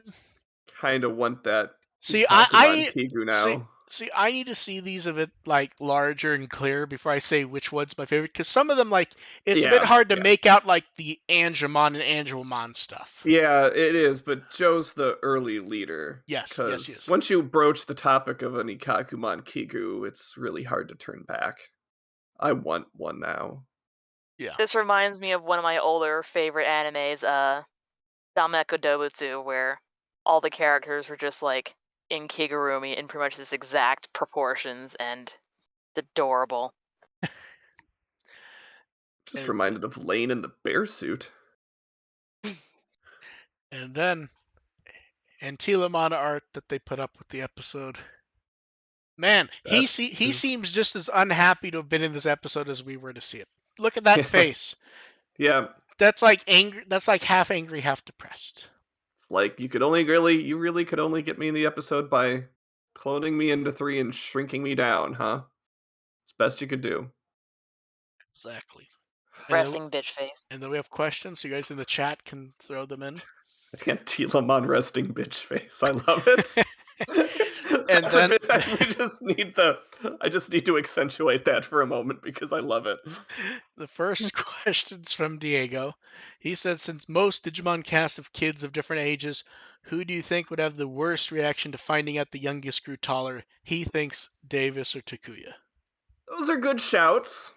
S2: Kind of want that.
S1: See,
S2: Bakugan Tigu now.
S1: See, I need to see these a bit like larger and clearer before I say which one's my favorite. Because some of them, like, it's a bit
S2: Yeah,
S1: hard to
S2: yeah.
S1: make out like the Angemon and Angelmon stuff.
S2: Yeah, it is, but Joe's the early leader.
S1: Yes, yes,
S2: Because
S1: yes.
S2: once you broach the topic of an Ikakumon Kigu, it's really hard to turn back. I want one now.
S1: Yeah.
S3: This reminds me of one of my older favorite animes, Dameko Dobutsu, where all the characters were just like in Kigurumi in pretty much this exact proportions, and it's adorable.
S2: Just
S1: And
S2: reminded of Lane in the bear suit.
S1: and then Antilamon art that they put up with the episode. Man, he
S2: That
S1: seems just as unhappy to have been in this episode as we were to see it. Look at that face.
S2: Yeah,
S1: That's like angry. That's like half angry, half depressed.
S2: it's like you really could only get me in the episode by cloning me into 3 and shrinking me down, huh? It's best you could do.
S1: Exactly.
S3: Resting bitch face.
S1: And then we have questions. So you guys in the chat can throw them in.
S2: Antilamon resting bitch face. I love it.
S1: And
S2: That's
S1: then
S2: a bit, I just need to accentuate that for a moment because I love it.
S1: the first question's from Diego. He said, since most Digimon casts have kids of different ages, who do you think would have the worst reaction to finding out the youngest grew taller? He thinks Davis or Takuya.
S2: Those are good shouts.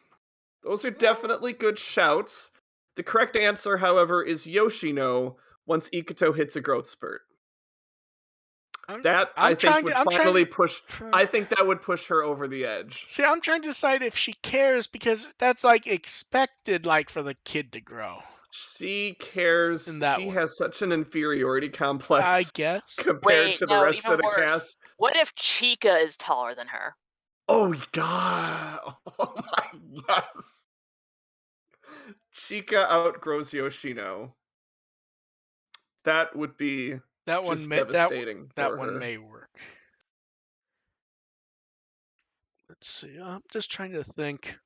S2: Those are definitely good shouts. The correct answer, however, is Yoshino once Ikuto hits a growth spurt. That I think would finally push. I think that would push her over the edge.
S1: See, I'm trying to decide if she cares because that's like expected, like for the kid to grow.
S2: She cares.
S1: In that
S2: She
S1: one.
S2: has such an inferiority complex
S1: I guess.
S2: compared to the
S3: no,
S2: rest
S3: even
S2: of the
S3: worse.
S2: cast.
S3: What if Chica is taller than her?
S2: Oh god! Oh my yes! Chica outgrows Yoshino. That would be
S1: That one
S2: just
S1: may
S2: devastating
S1: that
S2: for
S1: one
S2: her.
S1: may work. Let's see. I'm just trying to think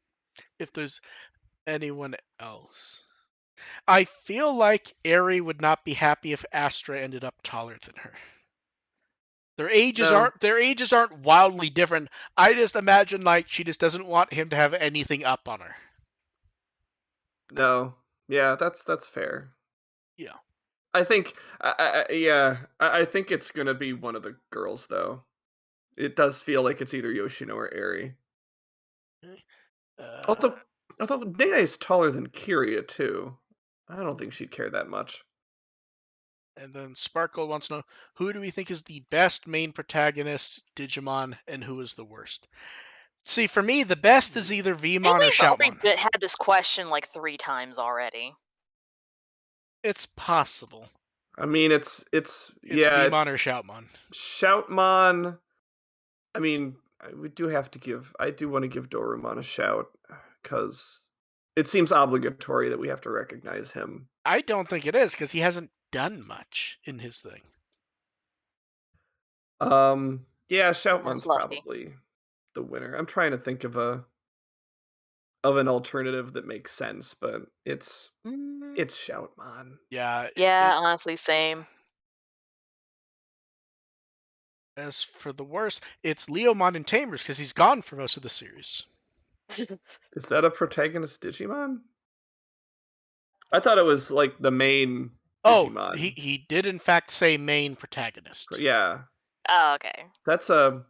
S1: if there's anyone else. I feel like Eri would not be happy if Astra ended up taller than her. Their ages
S2: No,
S1: aren't wildly different. I just imagine like she just doesn't want him to have anything up on her.
S2: no, yeah, that's fair.
S1: Yeah.
S2: I think, I think it's gonna be one of the girls though. It does feel like it's either Yoshino or Eri.
S1: Uh,
S2: Although, Nene is taller than Kiria too. I don't think she'd care that much.
S1: and then Sparkle wants to know, who do we think is the best main protagonist Digimon and who is the worst? See, for me, the best is either
S3: I think
S1: Vmon or
S3: we've
S1: Shoutmon.
S3: already had this question like 3 times already.
S1: It's possible.
S2: I mean, it's
S1: Vmon or Shoutmon.
S2: Shoutmon. I mean, I do want to give Dorumon a shout because it seems obligatory that we have to recognize him.
S1: I don't think it is because he hasn't done much in his thing.
S2: Yeah,
S3: That's
S2: Shoutmon's
S3: lucky.
S2: probably the winner. I'm trying to think of an alternative that makes sense, but it's Shoutmon.
S1: Yeah.
S3: Yeah, honestly, same.
S1: As for the worst, it's Leomon and Tamers because he's gone for most of the series.
S2: Is that a protagonist Digimon? I thought it was like the main Digimon.
S1: Oh, he did in fact say main protagonist.
S2: Yeah.
S3: Oh, okay.
S2: That's a.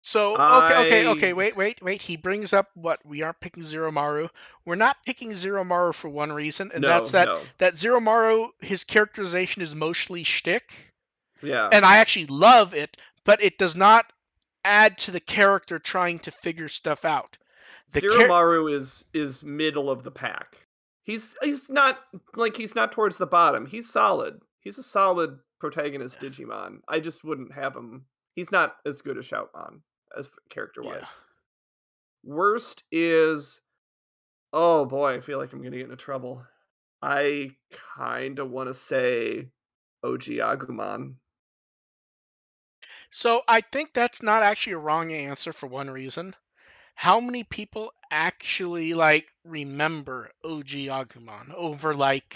S1: So okay. Wait. He brings up what we aren't picking Zero Maru. We're not picking Zero Maru for one reason, and that's that Zero Maru, his characterization is mostly shtick.
S2: Yeah.
S1: And I actually love it, but it does not add to the character trying to figure stuff out.
S2: Zero Maru is middle of the pack. He's not towards the bottom. He's solid. He's a solid protagonist Digimon. I just wouldn't have him. He's not as good as Shoutmon as character-wise.
S1: Yeah.
S2: Worst is, oh boy, I feel like I'm gonna get into trouble. I kind of want to say OG Agumon.
S1: So I think that's not actually a wrong answer for one reason. How many people actually like remember OG Agumon over like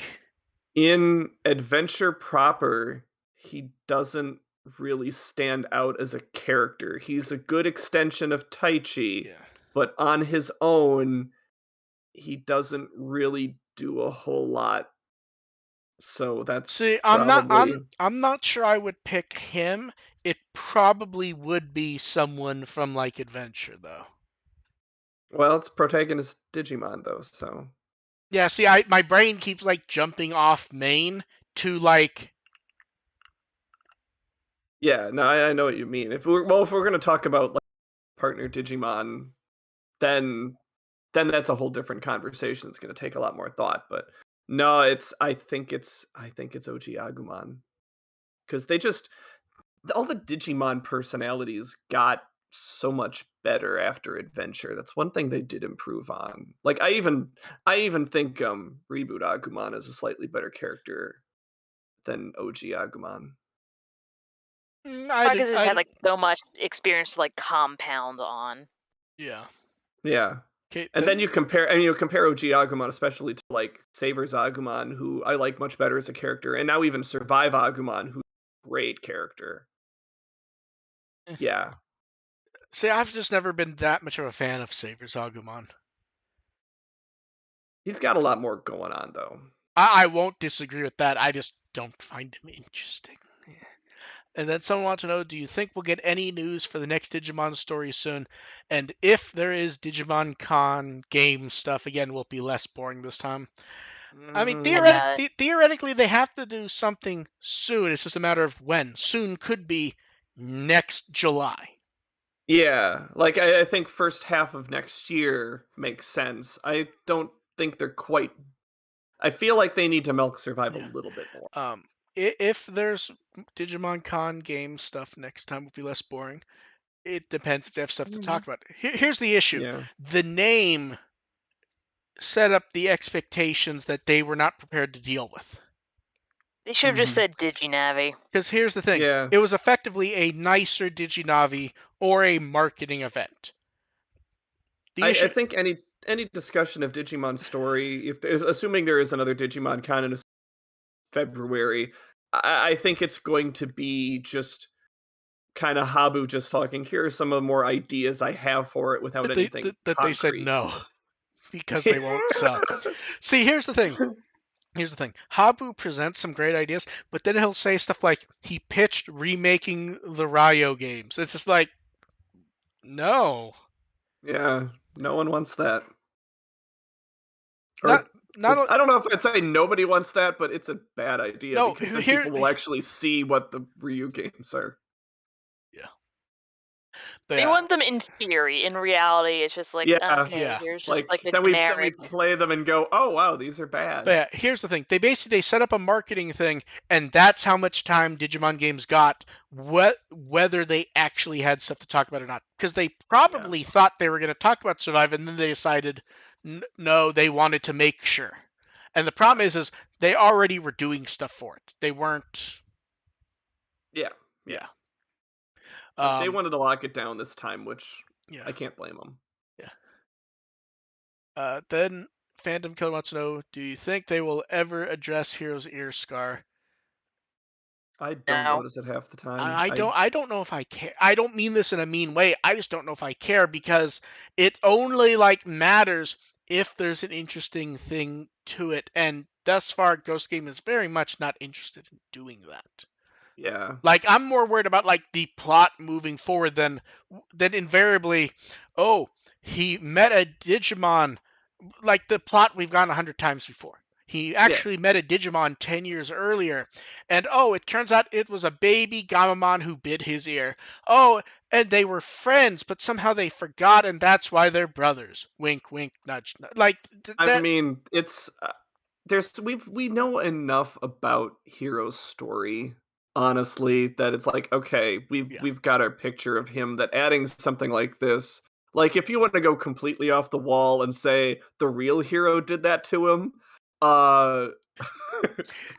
S2: in Adventure proper? He doesn't really stand out as a character. He's a good extension of Taichi,
S1: Yeah.
S2: but on his own, he doesn't really do a whole lot. So that's
S1: See,
S2: probably
S1: I'm not sure I would pick him. It probably would be someone from like Adventure though.
S2: well, it's protagonist Digimon though, so
S1: Yeah, see, my brain keeps like jumping off main to like
S2: yeah, no, I know what you mean. If we're gonna talk about like partner Digimon, then that's a whole different conversation. It's gonna take a lot more thought. But no, I think it's OG Agumon because they just all the Digimon personalities got so much better after Adventure. That's one thing they did improve on. Like I even think Reboot Agumon is a slightly better character than OG Agumon.
S1: I
S3: Probably
S1: did
S3: because it's
S1: I
S3: had
S1: did
S3: like so much experience to like compound on.
S1: yeah.
S2: Yeah.
S1: Okay,
S2: And then you compare OG Agumon especially to like Saber's Agumon, who I like much better as a character, and now even Survive Agumon, who's a great character. Yeah.
S1: see, I've just never been that much of a fan of Saber's Agumon.
S2: He's got a lot more going on though.
S1: I won't disagree with that. I just don't find him interesting. And then someone wants to know, do you think we'll get any news for the next Digimon story soon? And if there is Digimon Con game stuff, again, will it be less boring this time? I mean,
S3: I
S2: Mm,
S3: doubt it.
S1: theoretically, they have to do something soon. It's just a matter of when. Soon could be next July.
S2: yeah, like I think first half of next year makes sense. I don't think they're quite. I feel like they need to milk Survive a
S1: Yeah.
S2: little bit more.
S1: If there's Digimon Con game stuff next time, will be less boring. It depends if they have stuff to
S3: Mhm.
S1: talk about. Here's the issue:
S2: Yeah.
S1: the name set up the expectations that they were not prepared to deal with.
S3: They should have just
S2: Mhm.
S3: said Diginavi.
S1: Because here's the thing:
S2: Yeah.
S1: it was effectively a nicer Diginavi or a marketing event. The
S2: I
S1: issue,
S2: think any discussion of Digimon story, if assuming there is another Digimon Con in February, I think it's going to be just kind of Habu just talking. Here are some of the more ideas I have for it without
S1: that
S2: anything
S1: they said
S2: concrete.
S1: no because they won't sell. See, here's the thing. Here's the thing. Habu presents some great ideas, but then he'll say stuff like he pitched remaking the Ryo games. It's just like, no,
S2: Yeah, no one wants that.
S1: not
S2: Or
S1: not
S2: I don't know if I'd say nobody wants that, but it's a bad idea
S1: no.
S2: because then people will actually see what the Ryu games are.
S1: Yeah,
S3: They
S1: yeah,
S3: want them in theory. In reality, it's just like,
S2: Yeah,
S3: okay,
S1: yeah.
S3: here's just
S2: like
S3: like a
S2: then we
S3: generic.
S2: play them and go, oh wow, these are
S1: But
S2: bad.
S1: yeah, here's the thing. They set up a marketing thing, and that's how much time Digimon games got, whether they actually had stuff to talk about or not. Because they
S2: Yeah,
S1: probably thought they were going to talk about Survive, and then they decided, no, they wanted to make sure. And the problem
S2: yeah,
S1: is they already were doing stuff for it. They weren't,
S2: yeah, yeah.
S1: yeah,
S2: Like they
S1: um,
S2: wanted to lock it down this time, which
S1: yeah,
S2: I can't blame them.
S1: yeah. Then Phantom Killer wants to know, do you think they will ever address Hero's ear scar?
S2: I don't
S3: No.
S2: notice it half the time.
S1: I don't know if I care. I don't mean this in a mean way. I just don't know if I care because it only like matters if there's an interesting thing to it. And thus far, Ghost Game is very much not interested in doing that.
S2: Yeah,
S1: Like I'm more worried about like the plot moving forward than invariably, oh, he met a Digimon, like the plot we've gone 100 times before. He
S2: yeah,
S1: actually met a Digimon 10 years earlier. And oh, it turns out it was a baby Gamamon who bit his ear. Oh, and they were friends, but somehow they forgot, and that's why they're brothers. Wink, wink, nudge, nudge. Like
S2: I
S1: that.
S2: mean, it's we know enough about Hero's story, honestly, that it's like, okay, we've
S1: Yeah.
S2: we've got our picture of him, that adding something like this, like if you want to go completely off the wall and say the real hero did that to him, uh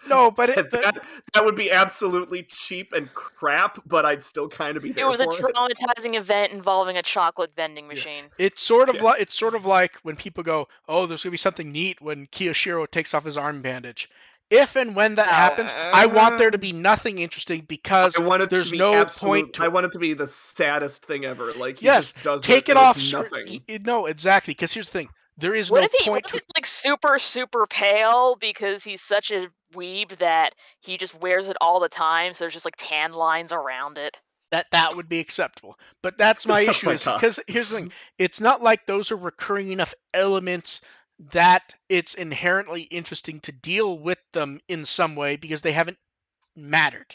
S1: No, but
S2: that would be absolutely cheap and crap, but I'd still kind of be
S3: It
S2: there
S3: was a
S2: for it.
S3: traumatizing event involving a chocolate vending
S1: yeah,
S3: machine.
S2: Yeah.
S1: it's sort of like when people go, oh, there's gonna be something neat when Kiyoshiro takes off his arm bandage. if and when that happens, I want there to be nothing interesting because
S2: I want it to
S1: there's
S2: be
S1: no
S2: absolute.
S1: point to
S2: I
S1: it.
S2: want it to be the saddest thing ever. Like he
S1: Yes,
S2: just does it
S1: take it
S2: and it's
S1: off screen.
S2: nothing.
S1: No, exactly. Because here's the thing: there is
S3: What
S1: no
S3: if
S1: point to
S3: he's
S1: it.
S3: like super pale because he's such a weeb that he just wears it all the time, so there's just like tan lines around it?
S1: That would be acceptable. But that's my
S2: Oh
S1: issue
S2: my
S1: is
S2: god.
S1: because here's the thing: it's not like those are recurring enough elements that it's inherently interesting to deal with them in some way because they haven't mattered.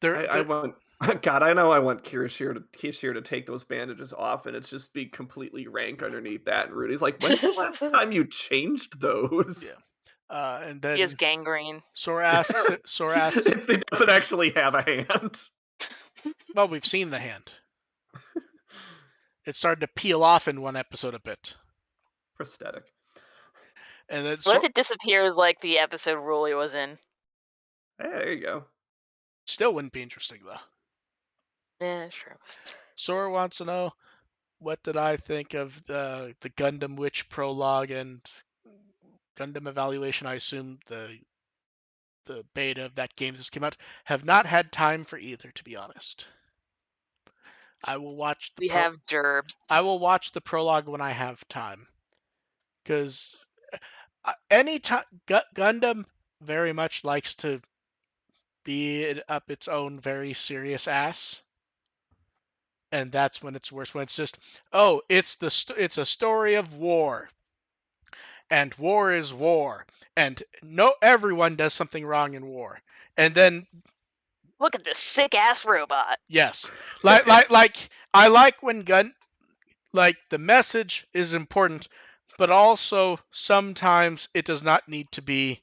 S2: I want. God, I know I want Kirishir to take those bandages off, and it's just be completely rank underneath that. And Rudy's like, "When's the last time you changed those?"
S1: And
S3: He has
S1: then
S3: gangrene.
S1: Sora asks.
S2: He doesn't actually have a hand.
S1: Well, we've seen the hand. It started to peel off in one episode a bit.
S2: Prosthetic.
S1: And then
S3: What if it disappears like the episode Ruli was in?
S2: Hey, there you go.
S1: Still wouldn't be interesting though.
S3: Yeah, sure.
S1: Sora wants to know what did I think of the Gundam Witch prologue and Gundam evaluation. I assume the beta of that game just came out. Have not had time for either, to be honest. I will watch
S3: We have gerbs.
S1: I will watch the prologue when I have time, because any time Gundam very much likes to be up its own very serious ass, and that's when it's worse. When it's just, oh, it's a story of war, and war is war, and no, everyone does something wrong in war, and then
S3: Look at this sick ass robot.
S1: yes, like I like when the message is important, but also sometimes it does not need to be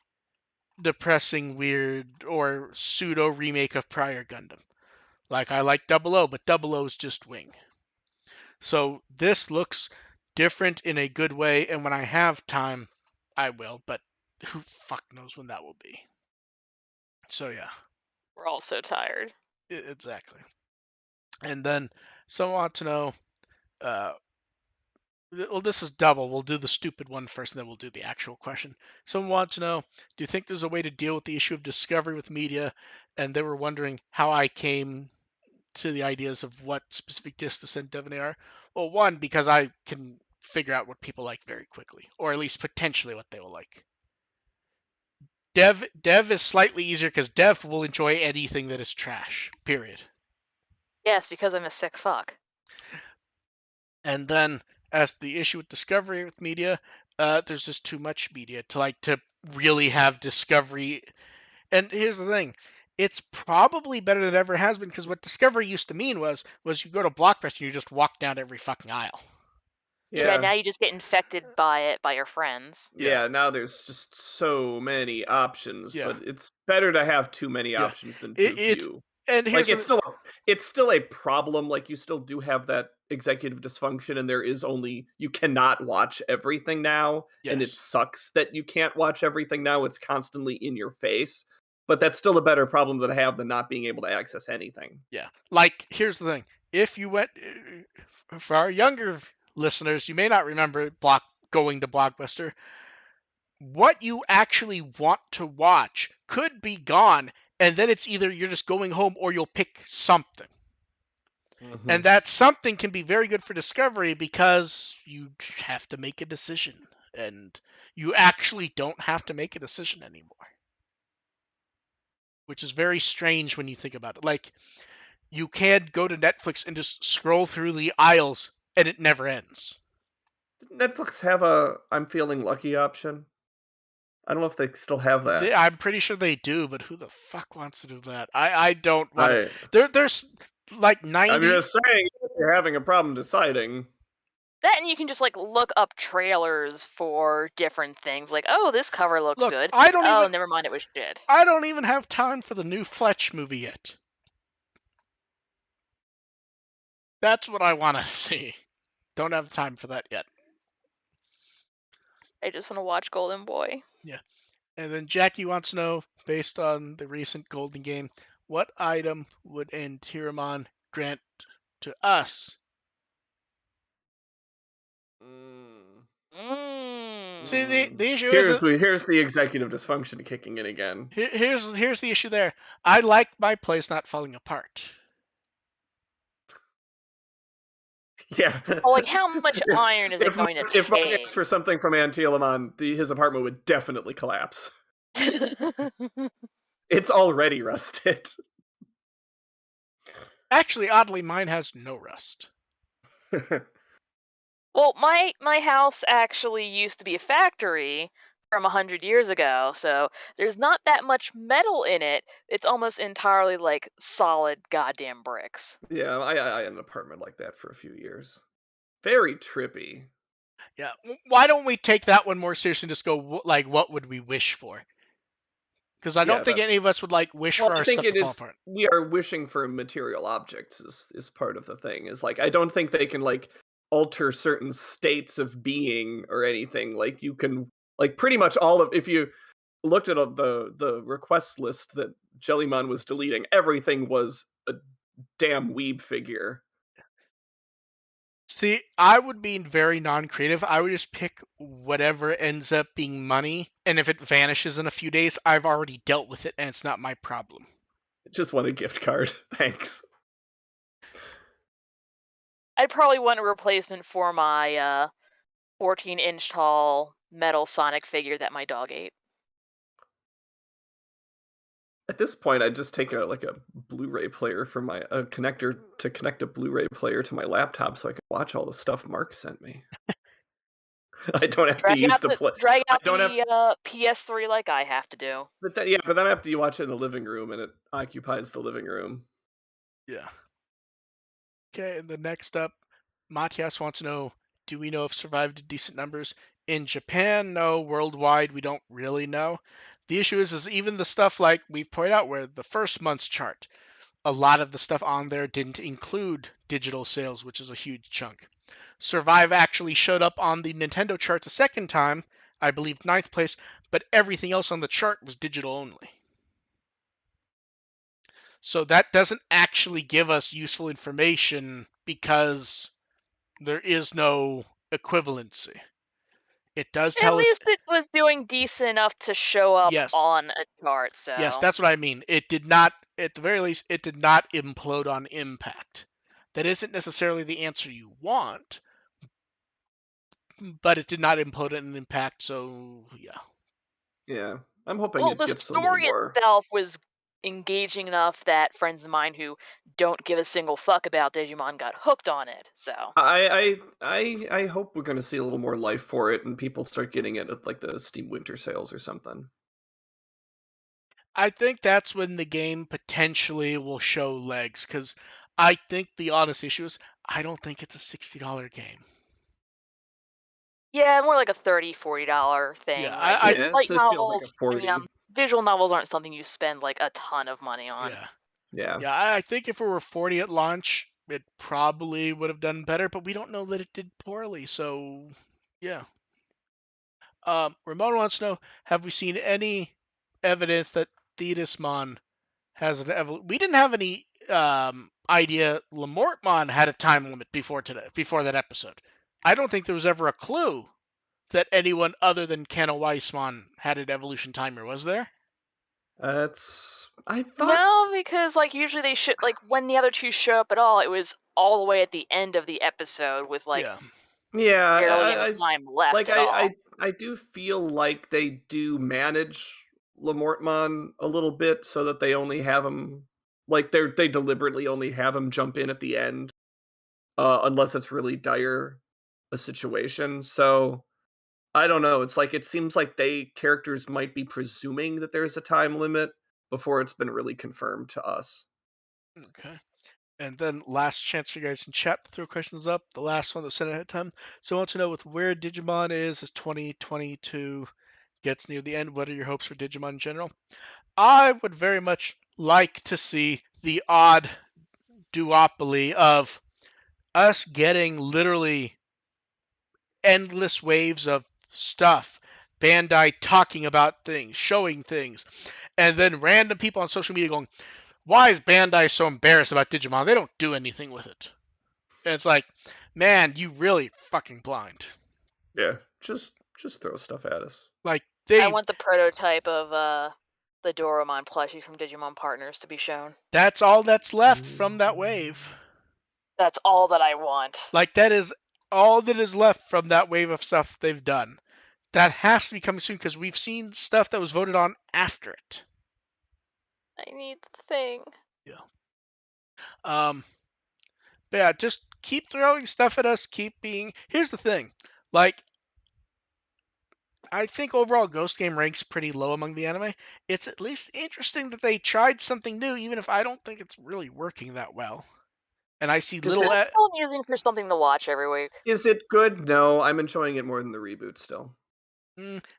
S1: depressing, weird, or pseudo remake of prior Gundam. Like I like Double O, but Double O is just Wing. So this looks different in a good way, and when I have time, I will. But who fuck knows when that will be? So yeah,
S3: We're all so tired.
S1: exactly. And then someone want to know. Uh, well, this is double. We'll do the stupid one first, and then we'll do the actual question. Someone wants to know, do you think there's a way to deal with the issue of discovery with media? And they were wondering how I came to the ideas of what specific discs to send Devaney are. Well, one, because I can figure out what people like very quickly, or at least potentially what they will like. Dev is slightly easier because Dev will enjoy anything that is trash. Period.
S3: Yes, because I'm a sick fuck.
S1: And then as the issue with discovery with media, there's just too much media to really have discovery. And here's the thing. It's probably better than it ever has been, because what discovery used to mean was you go to Blockbuster and you just walk down every fucking aisle.
S3: Yeah, now you just get infected by it by your friends.
S2: Yeah, now there's just so many options,
S1: Yeah.
S2: but it's better to have too many
S1: Yeah.
S2: options than too few.
S1: And
S2: Like
S1: here's
S2: it's still a problem. Like you still do have that executive dysfunction, and you cannot watch everything now, and it
S1: yes.
S2: sucks that you can't watch everything now. It's constantly in your face, but that's still a better problem to have than not being able to access anything.
S1: Yeah. Like, here's the thing. If you went, for our younger listeners, you may not remember going to Blockbuster. What you actually want to watch could be gone, and then it's either you're just going home or you'll pick something.
S2: Mm-hmm.
S1: And that something can be very good for discovery because you have to make a decision, and you actually don't have to make a decision anymore, which is very strange when you think about it. Like, you can go to Netflix and just scroll through the aisles and it never ends.
S2: Did Netflix have a "I'm feeling lucky" option? I don't know if they still have that.
S1: I'm pretty sure they do, but who the fuck wants to do that? I don't want
S2: I
S1: to. There's like
S2: I'm
S1: 90.
S2: just saying, if you're having a problem deciding.
S3: That, and you can just like look up trailers for different things. Like, oh, this cover looks
S1: Look,
S3: good.
S1: I don't
S3: Oh,
S1: even
S3: never mind, it was shit.
S1: I don't even have time for the new Fletch movie yet. That's what I want to see. Don't have time for that yet.
S3: I just want to watch Golden Boy.
S1: Yeah. And then Jackie wants to know, based on the recent Golden Game, what item would Tiramon grant to us?
S3: Mmm.
S1: See, the issue is
S2: here's the executive dysfunction kicking in again.
S1: here's the issue there. I like my place not falling apart.
S2: Yeah.
S3: Well, like, how much iron is it going to
S2: If Mark
S3: take?
S2: asked for something from Antilamon, his apartment would definitely collapse. It's already rusted.
S1: Actually, oddly, mine has no rust.
S3: Well, my house actually used to be a factory from 100 years ago, so there's not that much metal in it. It's almost entirely like solid goddamn bricks.
S2: Yeah, I had an apartment like that for a few years. Very trippy.
S1: Yeah. Why don't we take that one more seriously and just go like, what would we wish for? Because I don't think any of us would like wish
S2: Well,
S1: for
S2: I
S1: our
S2: think
S1: stuff to
S2: it
S1: fall
S2: is.
S1: apart.
S2: We are wishing for material objects is part of the thing. Is like I don't think they can like alter certain states of being or anything. Like you can like pretty much all of if you looked at the request list that Jellymon was deleting, everything was a damn weeb figure.
S1: See, I would be very non-creative. I would just pick whatever ends up being money, and if it vanishes in a few days, I've already dealt with it, and it's not my problem.
S2: Just want a gift card. Thanks.
S3: I'd probably want a replacement for my 14-inch tall metal Sonic figure that my dog ate.
S2: At this point, I'd just take a Blu-ray player for my connector to connect a Blu-ray player to my laptop so I can watch all the stuff Mark sent me. I don't have to use the play.
S3: Drag out
S2: I don't have.
S3: the PS3 like I have to do.
S2: But then I have to watch it in the living room, and it occupies the living room.
S1: Yeah. Okay, and the next up, Matias wants to know, do we know if survived decent numbers? In Japan, no. Worldwide, we don't really know. The issue is even the stuff like we've pointed out where the first month's chart, a lot of the stuff on there didn't include digital sales, which is a huge chunk. Survive actually showed up on the Nintendo chart the second time, I believe 9th place, but everything else on the chart was digital only. So that doesn't actually give us useful information because there is no equivalency. It does
S3: At
S1: tell us.
S3: least it was doing decent enough to show up
S1: Yes.
S3: on a chart, so.
S1: Yes, that's what I mean. It did not, at the very least, it did not implode on impact. That isn't necessarily the answer you want, but it did not implode on impact, so yeah.
S2: Yeah, I'm hoping
S3: Well,
S2: it
S3: the
S2: gets a little
S3: story
S2: more.
S3: itself was engaging enough that friends of mine who don't give a single fuck about Digimon got hooked on it, so.
S2: I hope we're going to see a little more life for it, and people start getting it at like the Steam Winter sales or something.
S1: I think that's when the game potentially will show legs, because I think the honest issue is I don't think it's a $60 game.
S3: Yeah, more like a $30, $40 thing.
S1: Yeah,
S3: like
S2: Yeah,
S3: light
S2: it feels like a
S3: novels.
S2: 40.
S3: Visual novels aren't something you spend like a ton of money on.
S1: Yeah.
S2: Yeah.
S1: I think if it were 40 at launch, it probably would have done better, but we don't know that it did poorly, so yeah. Ramon wants to know, have we seen any evidence that Thetismon has an we didn't have any idea Lamortmon had a time limit before that episode. I don't think there was ever a clue that anyone other than Kenna Weissmon had an evolution timer, was there?
S2: I thought.
S3: No, because like usually they should like when the other two show up at all, it was all the way at the end of the episode with like
S2: Yeah,
S3: barely any time left
S2: like
S3: at all.
S2: I do feel like they do manage Lamortmon a little bit so that they only have him like they deliberately only have him jump in at the end, unless it's really dire a situation. So I don't know. It's like it seems like characters might be presuming that there's a time limit before it's been really confirmed to us.
S1: Okay. And then last chance for you guys in chat to throw questions up. The last one that was sent ahead of time. So I want to know with where Digimon is as 2022 gets near the end, what are your hopes for Digimon in general? I would very much like to see the odd duopoly of us getting literally endless waves of stuff. Bandai talking about things, showing things, and then random people on social media going, why is Bandai so embarrassed about Digimon? They don't do anything with it. And it's like, man, you really fucking blind.
S2: Yeah. just throw stuff at us.
S1: Like
S3: I want the prototype of the Doromon plushie from Digimon Partners to be shown.
S1: that's all that's left from that wave.
S3: That's all that I want.
S1: Like that is all that is left from that wave of stuff they've done. That has to be coming soon because we've seen stuff that was voted on after it.
S3: I need the thing.
S1: But yeah, just keep throwing stuff at us. Keep being. Here's the thing, like. I think overall Ghost Game ranks pretty low among the anime. It's at least interesting that they tried something new, even if I don't think it's really working that well. And I see little.
S3: It's still amusing for something to watch every week.
S2: Is it good? No, I'm enjoying it more than the reboot still.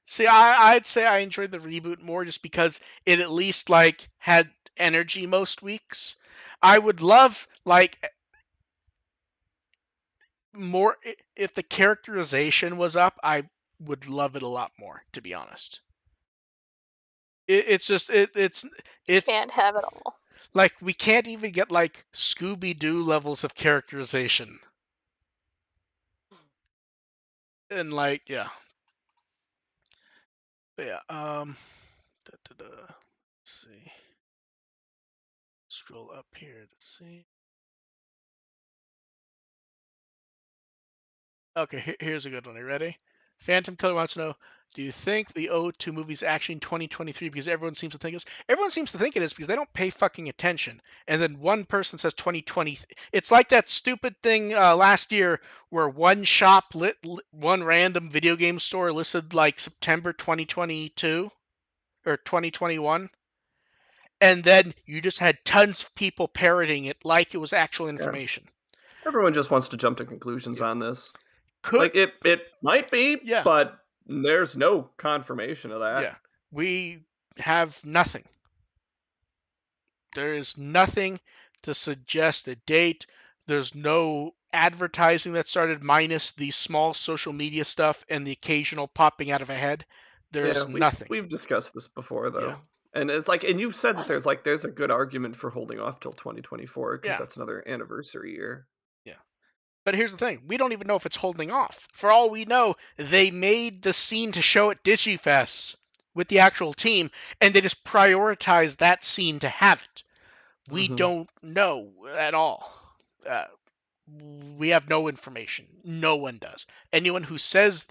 S1: See, I'd say I enjoyed the reboot more just because it at least like had energy most weeks. I would love like more if the characterization was up. I would love it a lot more, to be honest. It's
S3: Can't have it all.
S1: Like we can't even get like Scooby-Doo levels of characterization. And like, yeah. But yeah, let's see. Scroll up here to see. Okay, here's a good one. Are you ready? Phantom Killer wants to know, do you think the O2 movie is actually in 2023 because everyone seems to think it is? Everyone seems to think it is because they don't pay fucking attention. And then one person says 2020. It's like that stupid thing last year where one shop one random video game store listed like September 2022 or 2021. And then you just had tons of people parroting it like it was actual information.
S2: Yeah. Everyone just wants to jump to conclusions on this.
S1: Like
S2: it might be, but there's no confirmation of that.
S1: Yeah, we have nothing. There is nothing to suggest a date. There's no advertising that started minus the small social media stuff and the occasional popping out of a head. There's nothing.
S2: We've discussed this before though.
S1: Yeah.
S2: And it's like, and you've said that there's a good argument for holding off till 2024 because that's another anniversary year.
S1: Yeah. But here's the thing. We don't even know if it's holding off. For all we know, they made the scene to show at DigiFest with the actual team, and they just prioritized that scene to have it. We don't know at all. We have no information. No one does. Anyone who says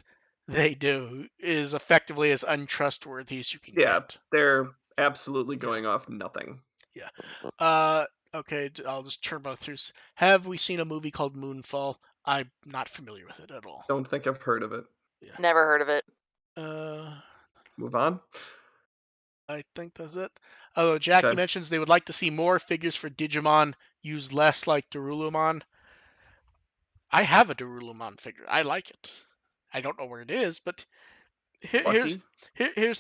S1: they do is effectively as untrustworthy as you can get.
S2: They're absolutely going off nothing.
S1: Yeah. Okay, I'll just turbo through. Have we seen a movie called Moonfall? I'm not familiar with it at all.
S2: Don't think I've heard of it.
S1: Yeah.
S3: Never heard of it.
S2: Move on.
S1: I think that's it. Although Jackie mentions they would like to see more figures for Digimon used less like Darulumon. I have a Darulumon figure. I like it. I don't know where it is, but here's the thing.
S3: It's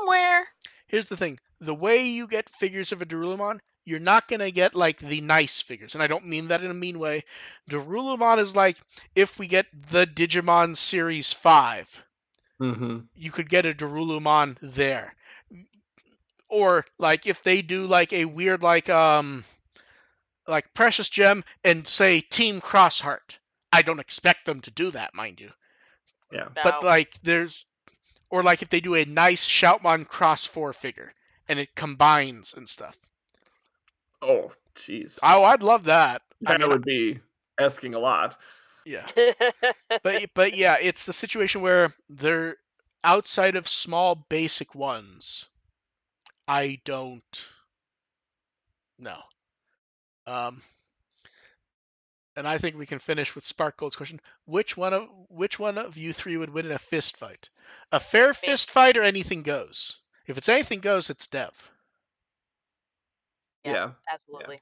S3: somewhere.
S1: Here's the thing. The way you get figures of a Darulumon, you're not going to get like the nice figures. And I don't mean that in a mean way. Darulumon is like if we get the Digimon Series 5, you could get a Darulumon there. Or like if they do like a weird like Precious Gem and say Team Crossheart. I don't expect them to do that, mind you.
S2: Yeah.
S3: No.
S1: But like or like if they do a nice Shoutmon Cross 4 figure and it combines and stuff.
S2: Oh, jeez.
S1: Oh, I'd love that.
S2: That would be asking a lot.
S1: Yeah. but yeah, it's the situation where they're outside of small basic ones. I don't know. And I think we can finish with Spark Gold's question. Which one of you three would win in a fist fight? A fair fist fight or anything goes? If it's anything goes, it's Dev.
S3: Yeah. Absolutely.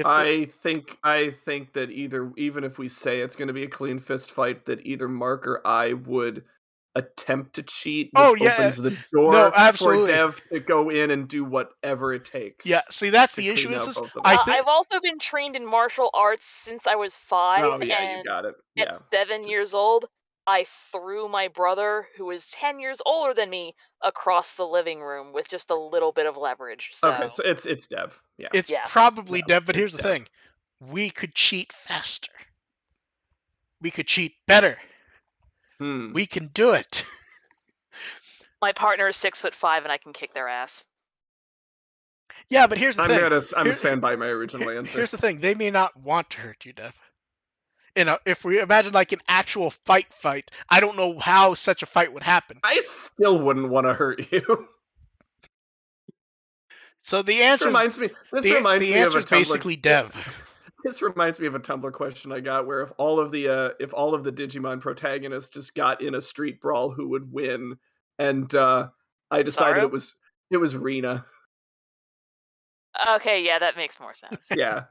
S2: I think that even if we say it's going to be a clean fist fight, that either Mark or I would attempt to cheat, which opens the door for Dev to go in and do whatever it takes.
S1: Yeah, see, that's the issue.
S3: I've also been trained in martial arts since I was 5.
S2: Oh, yeah, and you got it.
S3: At 7 years old, I threw my brother, who was 10 years older than me, across the living room with just a little bit of leverage. So.
S2: Okay, so it's Dev. Yeah.
S1: It's probably Dev, but here's the thing. We could cheat faster. We could cheat better. We can do it.
S3: My partner is 6'5" and I can kick their ass.
S1: Yeah, but here's the thing.
S2: I'm stand by my original answer.
S1: Here's the thing. They may not want to hurt you, Dev. If we imagine like an actual fight, I don't know how such a fight would happen.
S2: I still wouldn't want to hurt you.
S1: So the answer
S2: This reminds me of a Tumblr.
S1: basically Dev.
S2: This reminds me of a Tumblr question I got, where if all of the Digimon protagonists just got in a street brawl, who would win? And I decided
S3: Saru?
S2: it was Rena.
S3: Okay, yeah, that makes more sense.
S2: Yeah.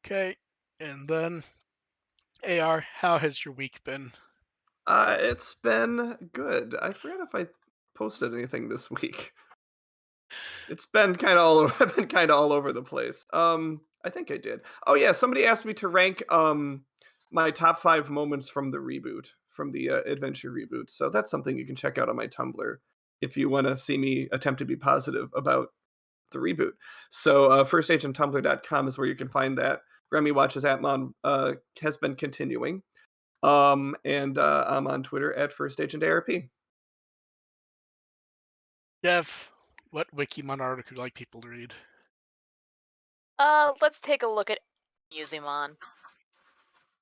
S1: Okay, and then AR, how has your week been?
S2: It's been good. I forget if I posted anything this week. It's been kind of all over. I've been kind of all over the place. I think I did. Oh yeah, somebody asked me to rank my top 5 moments from the reboot, from the adventure reboot. So that's something you can check out on my Tumblr if you want to see me attempt to be positive about the reboot. So firstagenttumblr.com is where you can find that. Remy Watches Atmon has been continuing. And I'm on Twitter at firstagentARP.
S1: Dev, what Wikimon article would you like people to read?
S3: Let's take a look at Musimon.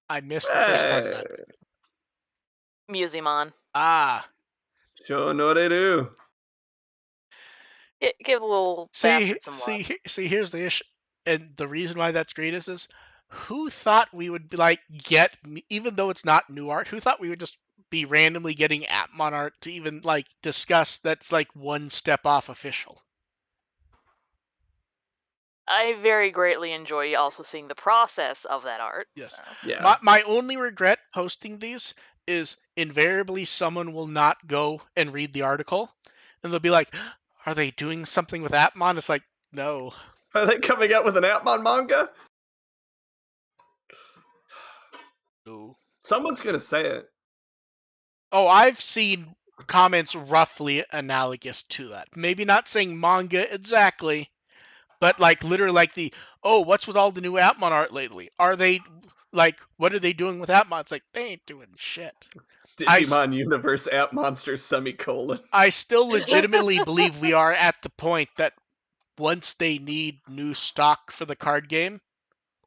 S1: I missed the first part of that.
S3: Musimon.
S1: Ah.
S2: Shonoreru.
S3: Give a little bastard some love.
S1: See, here's the issue, and the reason why that's great is who thought we would get, even though it's not new art, who thought we would just be randomly getting Atmon art to even discuss that's one step off official.
S3: I very greatly enjoy also seeing the process of that art.
S1: Yes.
S3: So.
S2: Yeah.
S1: My only regret posting these is invariably someone will not go and read the article, and they'll be like, "Are they doing something with Atmon?" It's like, no.
S2: Are they coming out with an Atmon manga?
S1: No.
S2: Someone's gonna say it.
S1: Oh, I've seen comments roughly analogous to that. Maybe not saying manga exactly, but literally what's with all the new Atmon art lately? Are they what are they doing with Atmon? It's like, they ain't doing shit.
S2: Digimon Universe App Monster semicolon.
S1: I still legitimately believe we are at the point that once they need new stock for the card game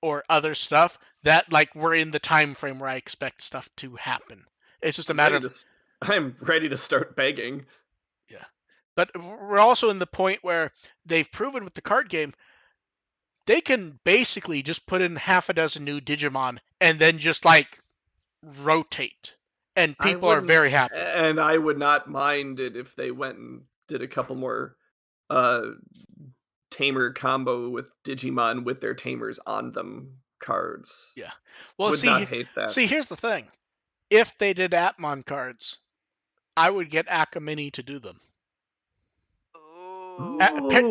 S1: or other stuff, that we're in the time frame where I expect stuff to happen. It's just a matter of
S2: I'm ready to start begging.
S1: Yeah. But we're also in the point where they've proven with the card game, they can basically just put in half a dozen new Digimon and then just rotate. And people are very happy.
S2: And I would not mind it if they went and did a couple more tamer combo with Digimon with their tamers on them cards.
S1: Yeah. Well,
S2: not hate that.
S1: See, here's the thing. If they did Atmon cards, I would get Akamini to do them.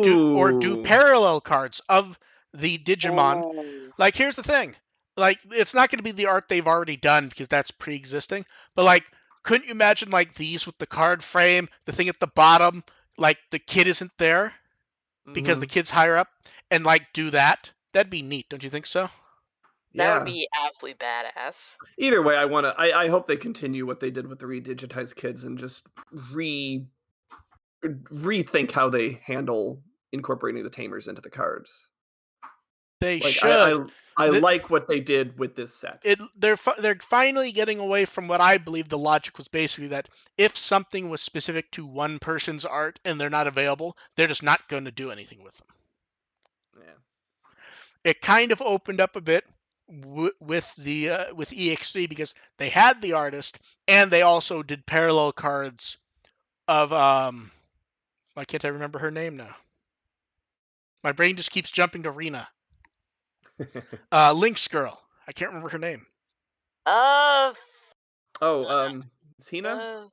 S1: Do parallel cards of the Digimon.
S3: Ooh.
S1: Here's the thing. It's not going to be the art they've already done because that's pre-existing. But couldn't you imagine these with the card frame, the thing at the bottom, the kid isn't there because the kid's higher up, and do that? That'd be neat, don't you think so?
S3: That would be absolutely badass.
S2: Either way, I hope they continue what they did with the redigitized kids and just rethink how they handle incorporating the tamers into the cards.
S1: They should.
S2: I like what they did with this set.
S1: They're finally getting away from what I believe the logic was basically that if something was specific to one person's art and they're not available, they're just not going to do anything with them.
S2: Yeah.
S1: It kind of opened up a bit with EX3 because they had the artist and they also did parallel cards of why can't I remember her name now? My brain just keeps jumping to Rena. Lynx girl. I can't remember her name.
S2: Is Hina?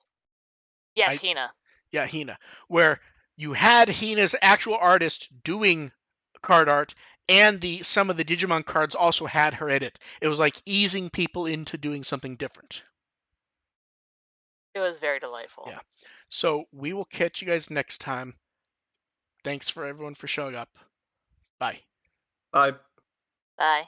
S3: Yes, Hina.
S1: Yeah, Hina. Where you had Hina's actual artist doing card art, and some of the Digimon cards also had her edit. It was easing people into doing something different.
S3: It was very delightful.
S1: Yeah. So we will catch you guys next time. Thanks for everyone for showing up. Bye.
S2: Bye.
S3: Bye.